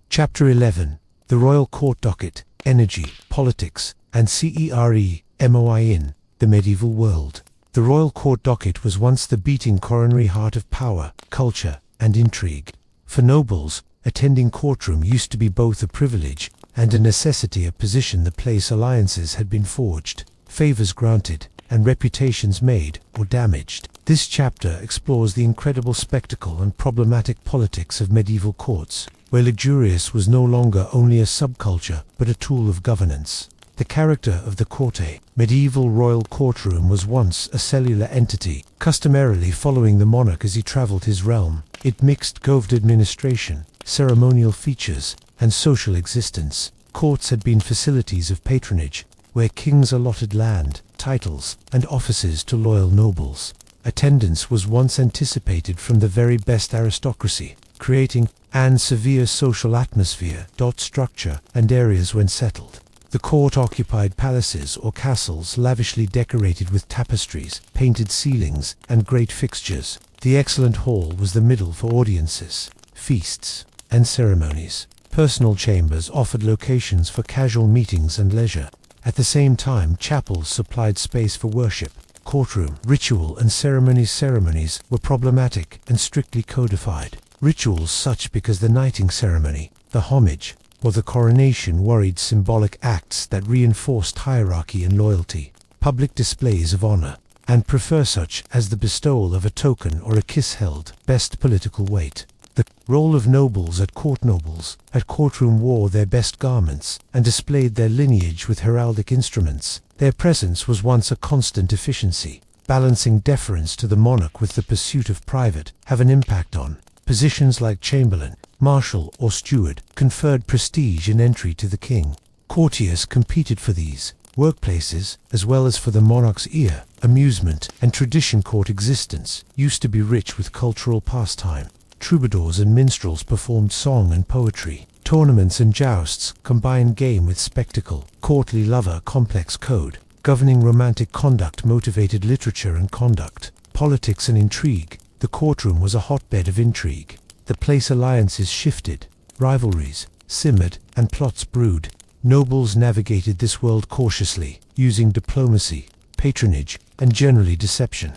Chapter 11. The Royal Court Docket, Energy, Politics, and Ceremony in the Medieval World. The Royal Court Docket was once the beating coronary heart of power, culture, and intrigue. For nobles, attending courtroom used to be both a privilege and a necessity. A position the place alliances had been forged, favors granted, and reputations made or damaged. This chapter explores the incredible spectacle and problematic politics of medieval courts, where luxurious was no longer only a subculture but a tool of governance. The character of the corte, medieval royal courtroom, was once a cellular entity, customarily following the monarch as he traveled his realm. It mixed governed administration, ceremonial features, and social existence. Courts had been facilities of patronage, where kings allotted land, titles, and offices to loyal nobles. Attendance was once anticipated from the very best aristocracy, creating an severe social atmosphere. Structure and areas when settled. The court occupied palaces or castles lavishly decorated with tapestries, painted ceilings, and great fixtures. The excellent hall was the middle for audiences, feasts, and ceremonies. Personal chambers offered locations for casual meetings and leisure. At the same time, chapels supplied space for worship. Courtroom ritual and ceremonies were problematic and strictly codified. Rituals such because the knighting ceremony, the homage, or the coronation worried symbolic acts that reinforced hierarchy and loyalty. Public displays of honor and prefer such as the bestowal of a token or a kiss held best political weight. The role of nobles at court. Nobles at courtroom wore their best garments and displayed their lineage with heraldic instruments. Their presence was once a constant efficiency, balancing deference to the monarch with the pursuit of private have an impact on. Positions like chamberlain, marshal, or steward conferred prestige and entry to the king. Courtiers competed for these workplaces as well as for the monarch's ear, amusement, and tradition. Court existence used to be rich with cultural pastime. Troubadours and minstrels performed song and poetry. Tournaments and jousts combined game with spectacle. Courtly lover complex code governing romantic conduct motivated literature and conduct. Politics and intrigue. The courtroom was a hotbed of intrigue. The place alliances shifted, rivalries simmered, and plots brewed. Nobles navigated this world cautiously, using diplomacy, patronage, and generally deception.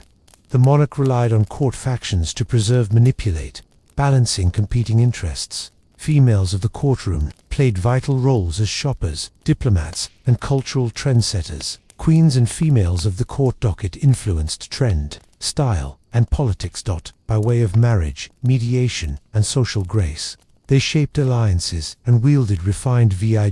The monarch relied on court factions to manipulate, balancing competing interests. Females of the courtroom played vital roles as shoppers, diplomats, and cultural trendsetters. Queens and females of the court docket influenced trend, style, and politics. By way of marriage, mediation, and social grace. They shaped alliances and wielded refined vigor.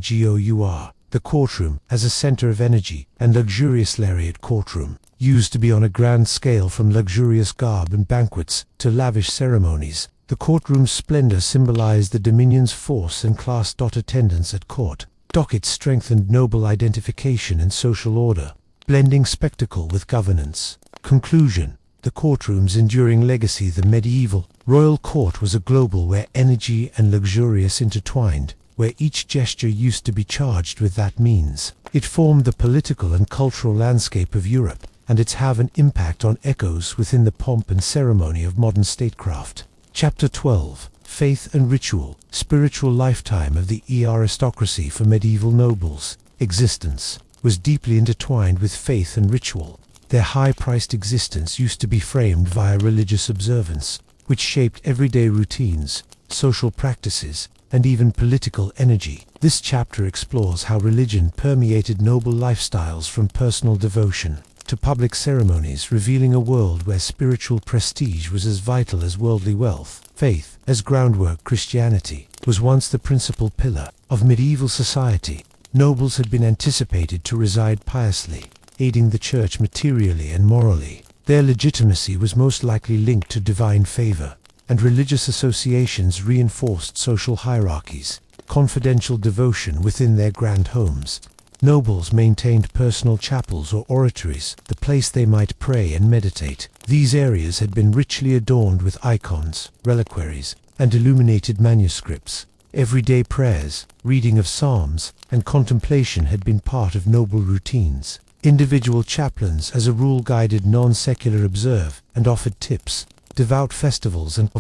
The courtroom as a center of energy and luxurious lariat courtroom. used to be on a grand scale, from luxurious garb and banquets to lavish ceremonies. The courtroom's splendor symbolized the dominion's force and class. Attendance at court. Dockets strengthened noble identification and social order, blending spectacle with governance. Conclusion. The courtroom's enduring legacy. The medieval royal court was a global where energy and luxurious intertwined, where each gesture used to be charged with that means. It formed the political and cultural landscape of Europe, and it's have an impact on echoes within the pomp and ceremony of modern statecraft. Chapter 12. Faith and Ritual. Spiritual lifetime of the aristocracy. For medieval nobles, existence was deeply intertwined with faith and ritual. Their high-priced existence used to be framed via religious observance, which shaped everyday routines, social practices, and even political energy. This chapter explores how religion permeated noble lifestyles, from personal devotion to public ceremonies, revealing a world where spiritual prestige was as vital as worldly wealth. Faith, as groundwork. Christianity was once the principal pillar of medieval society. Nobles had been anticipated to reside piously, aiding the church materially and morally. Their legitimacy was most likely linked to divine favor, and religious associations reinforced social hierarchies. Confidential devotion within their grand homes. Nobles maintained personal chapels or oratories, the place they might pray and meditate. These areas had been richly adorned with icons, reliquaries, and illuminated manuscripts. Everyday prayers, reading of psalms, and contemplation had been part of noble routines. Individual chaplains as a rule guided non-secular observe and offered tips. Devout festivals and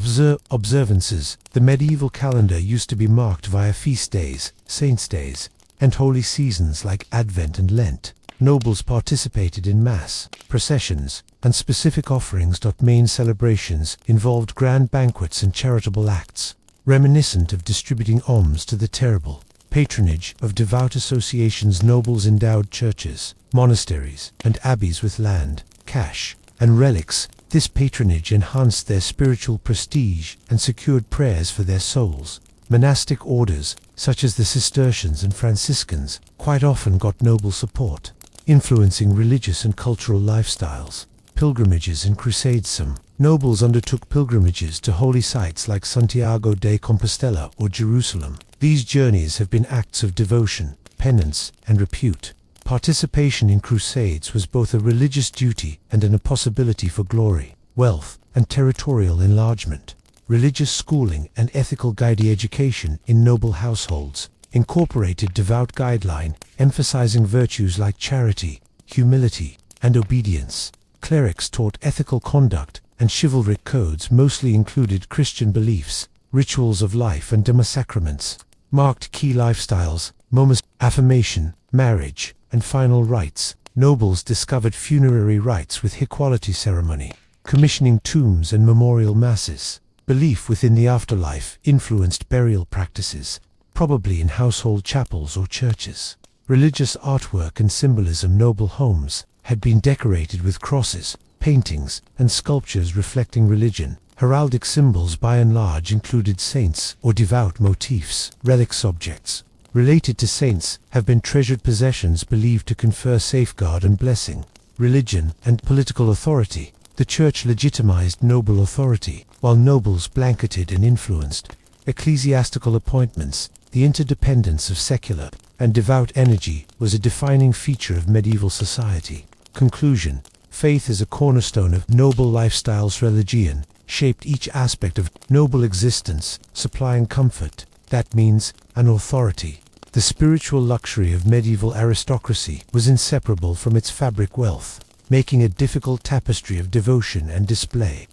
observances. The medieval calendar used to be marked via feast days, saints' days, and holy seasons like Advent and Lent. Nobles participated in mass, processions, and specific offerings. Main celebrations involved grand banquets and charitable acts, reminiscent of distributing alms to the terrible. Patronage of devout associations. Nobles endowed churches, monasteries, and abbeys with land, cash, and relics. This patronage enhanced their spiritual prestige and secured prayers for their souls. Monastic orders, such as the Cistercians and Franciscans, quite often got noble support, influencing religious and cultural lifestyles. Pilgrimages and crusades. Some nobles undertook pilgrimages to holy sites like Santiago de Compostela or Jerusalem. These journeys have been acts of devotion, penance, and repute. Participation in crusades was both a religious duty and a possibility for glory, wealth, and territorial enlargement. Religious schooling and ethical guide education in noble households incorporated devout guideline, emphasizing virtues like charity, humility, and obedience. Clerics taught ethical conduct, and chivalric codes mostly included Christian beliefs. Rituals of life and sacraments marked key lifestyles, moments, affirmation, marriage, and final rites. Nobles discovered funerary rites with equality ceremony, commissioning tombs and memorial masses. Belief within the afterlife influenced burial practices, probably in household chapels or churches. Religious artwork and symbolism. Noble homes had been decorated with crosses, paintings, and sculptures reflecting religion. Heraldic symbols by and large included saints or devout motifs. Relics. Objects related to saints have been treasured possessions believed to confer safeguard and blessing. Religion and political authority. The church legitimized noble authority, while nobles blanketed and influenced ecclesiastical appointments. The interdependence of secular and devout energy was a defining feature of medieval society. Conclusion. Faith is a cornerstone of noble lifestyles. Religion shaped each aspect of noble existence, supplying comfort, that means, and authority. The spiritual luxury of medieval aristocracy was inseparable from its fabric wealth, making a difficult tapestry of devotion and display.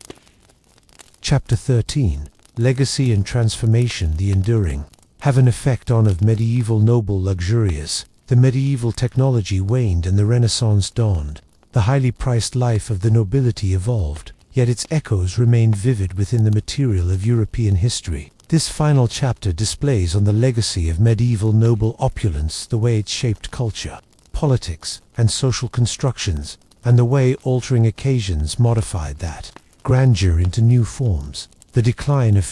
Chapter 13. Legacy and transformation. The enduring have an effect on of medieval noble luxurious. The medieval technology waned and the Renaissance dawned. The highly priced life of the nobility evolved, yet its echoes remained vivid within the material of European history. This final chapter displays on the legacy of medieval noble opulence, the way it shaped culture, politics, and social constructions, and the way altering occasions modified that grandeur into new forms. The decline of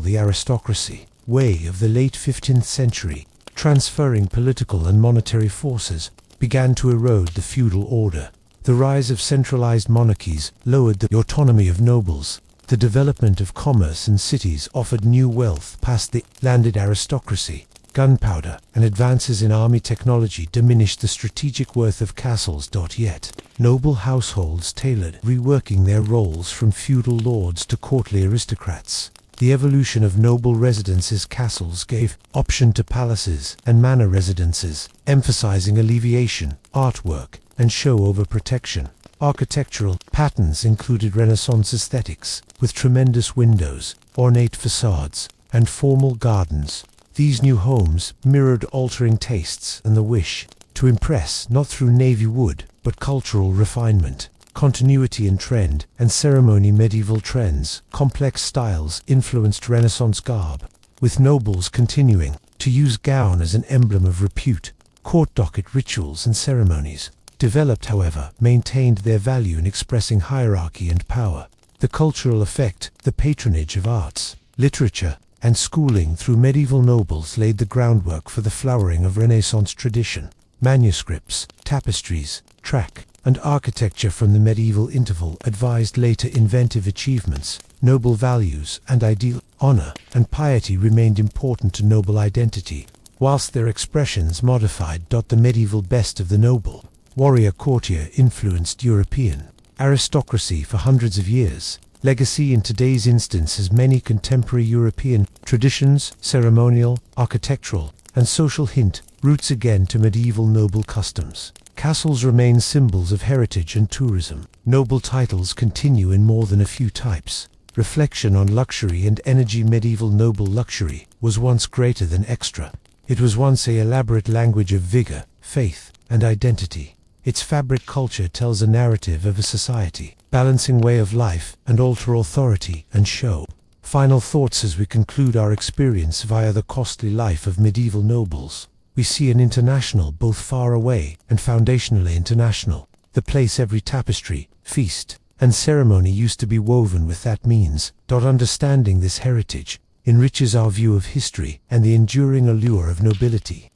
the aristocracy way of the late 15th century, transferring political and monetary forces, began to erode the feudal order. The rise of centralized monarchies lowered the autonomy of nobles. The development of commerce in cities offered new wealth past the landed aristocracy. Gunpowder and advances in army technology diminished the strategic worth of castles. Yet, noble households tailored, reworking their roles from feudal lords to courtly aristocrats. The evolution of noble residences castles gave option to palaces and manor residences, emphasizing alleviation, artwork, and show over protection. Architectural patterns included Renaissance aesthetics, with tremendous windows, ornate facades, and formal gardens. These new homes mirrored altering tastes and the wish to impress not through navy wood, but cultural refinement, continuity in trend, and ceremony. Medieval trends, complex styles influenced Renaissance garb, with nobles continuing to use gown as an emblem of repute. Court docket rituals and ceremonies, developed however, maintained their value in expressing hierarchy and power. The cultural effect, the patronage of arts, literature, and schooling through medieval nobles laid the groundwork for the flowering of Renaissance tradition. Manuscripts, tapestries, track, and architecture from the medieval interval advised later inventive achievements. Noble values and ideal, honor, and piety remained important to noble identity, whilst their expressions modified. The medieval best of the noble, warrior courtier influenced European aristocracy for hundreds of years. Legacy in today's instance has many contemporary European traditions, ceremonial, architectural, and social hint, roots again to medieval noble customs. Castles remain symbols of heritage and tourism. Noble titles continue in more than a few types. Reflection on luxury and energy. Medieval noble luxury was once greater than extra. It was once an elaborate language of vigor, faith, and identity. Its fabric culture tells a narrative of a society, balancing way of life and alter authority and show. Final thoughts as we conclude our experience via the costly life of medieval nobles. We see an international, both far away and foundationally international. The place every tapestry, feast, and ceremony used to be woven with that means. Understanding this heritage enriches our view of history and the enduring allure of nobility.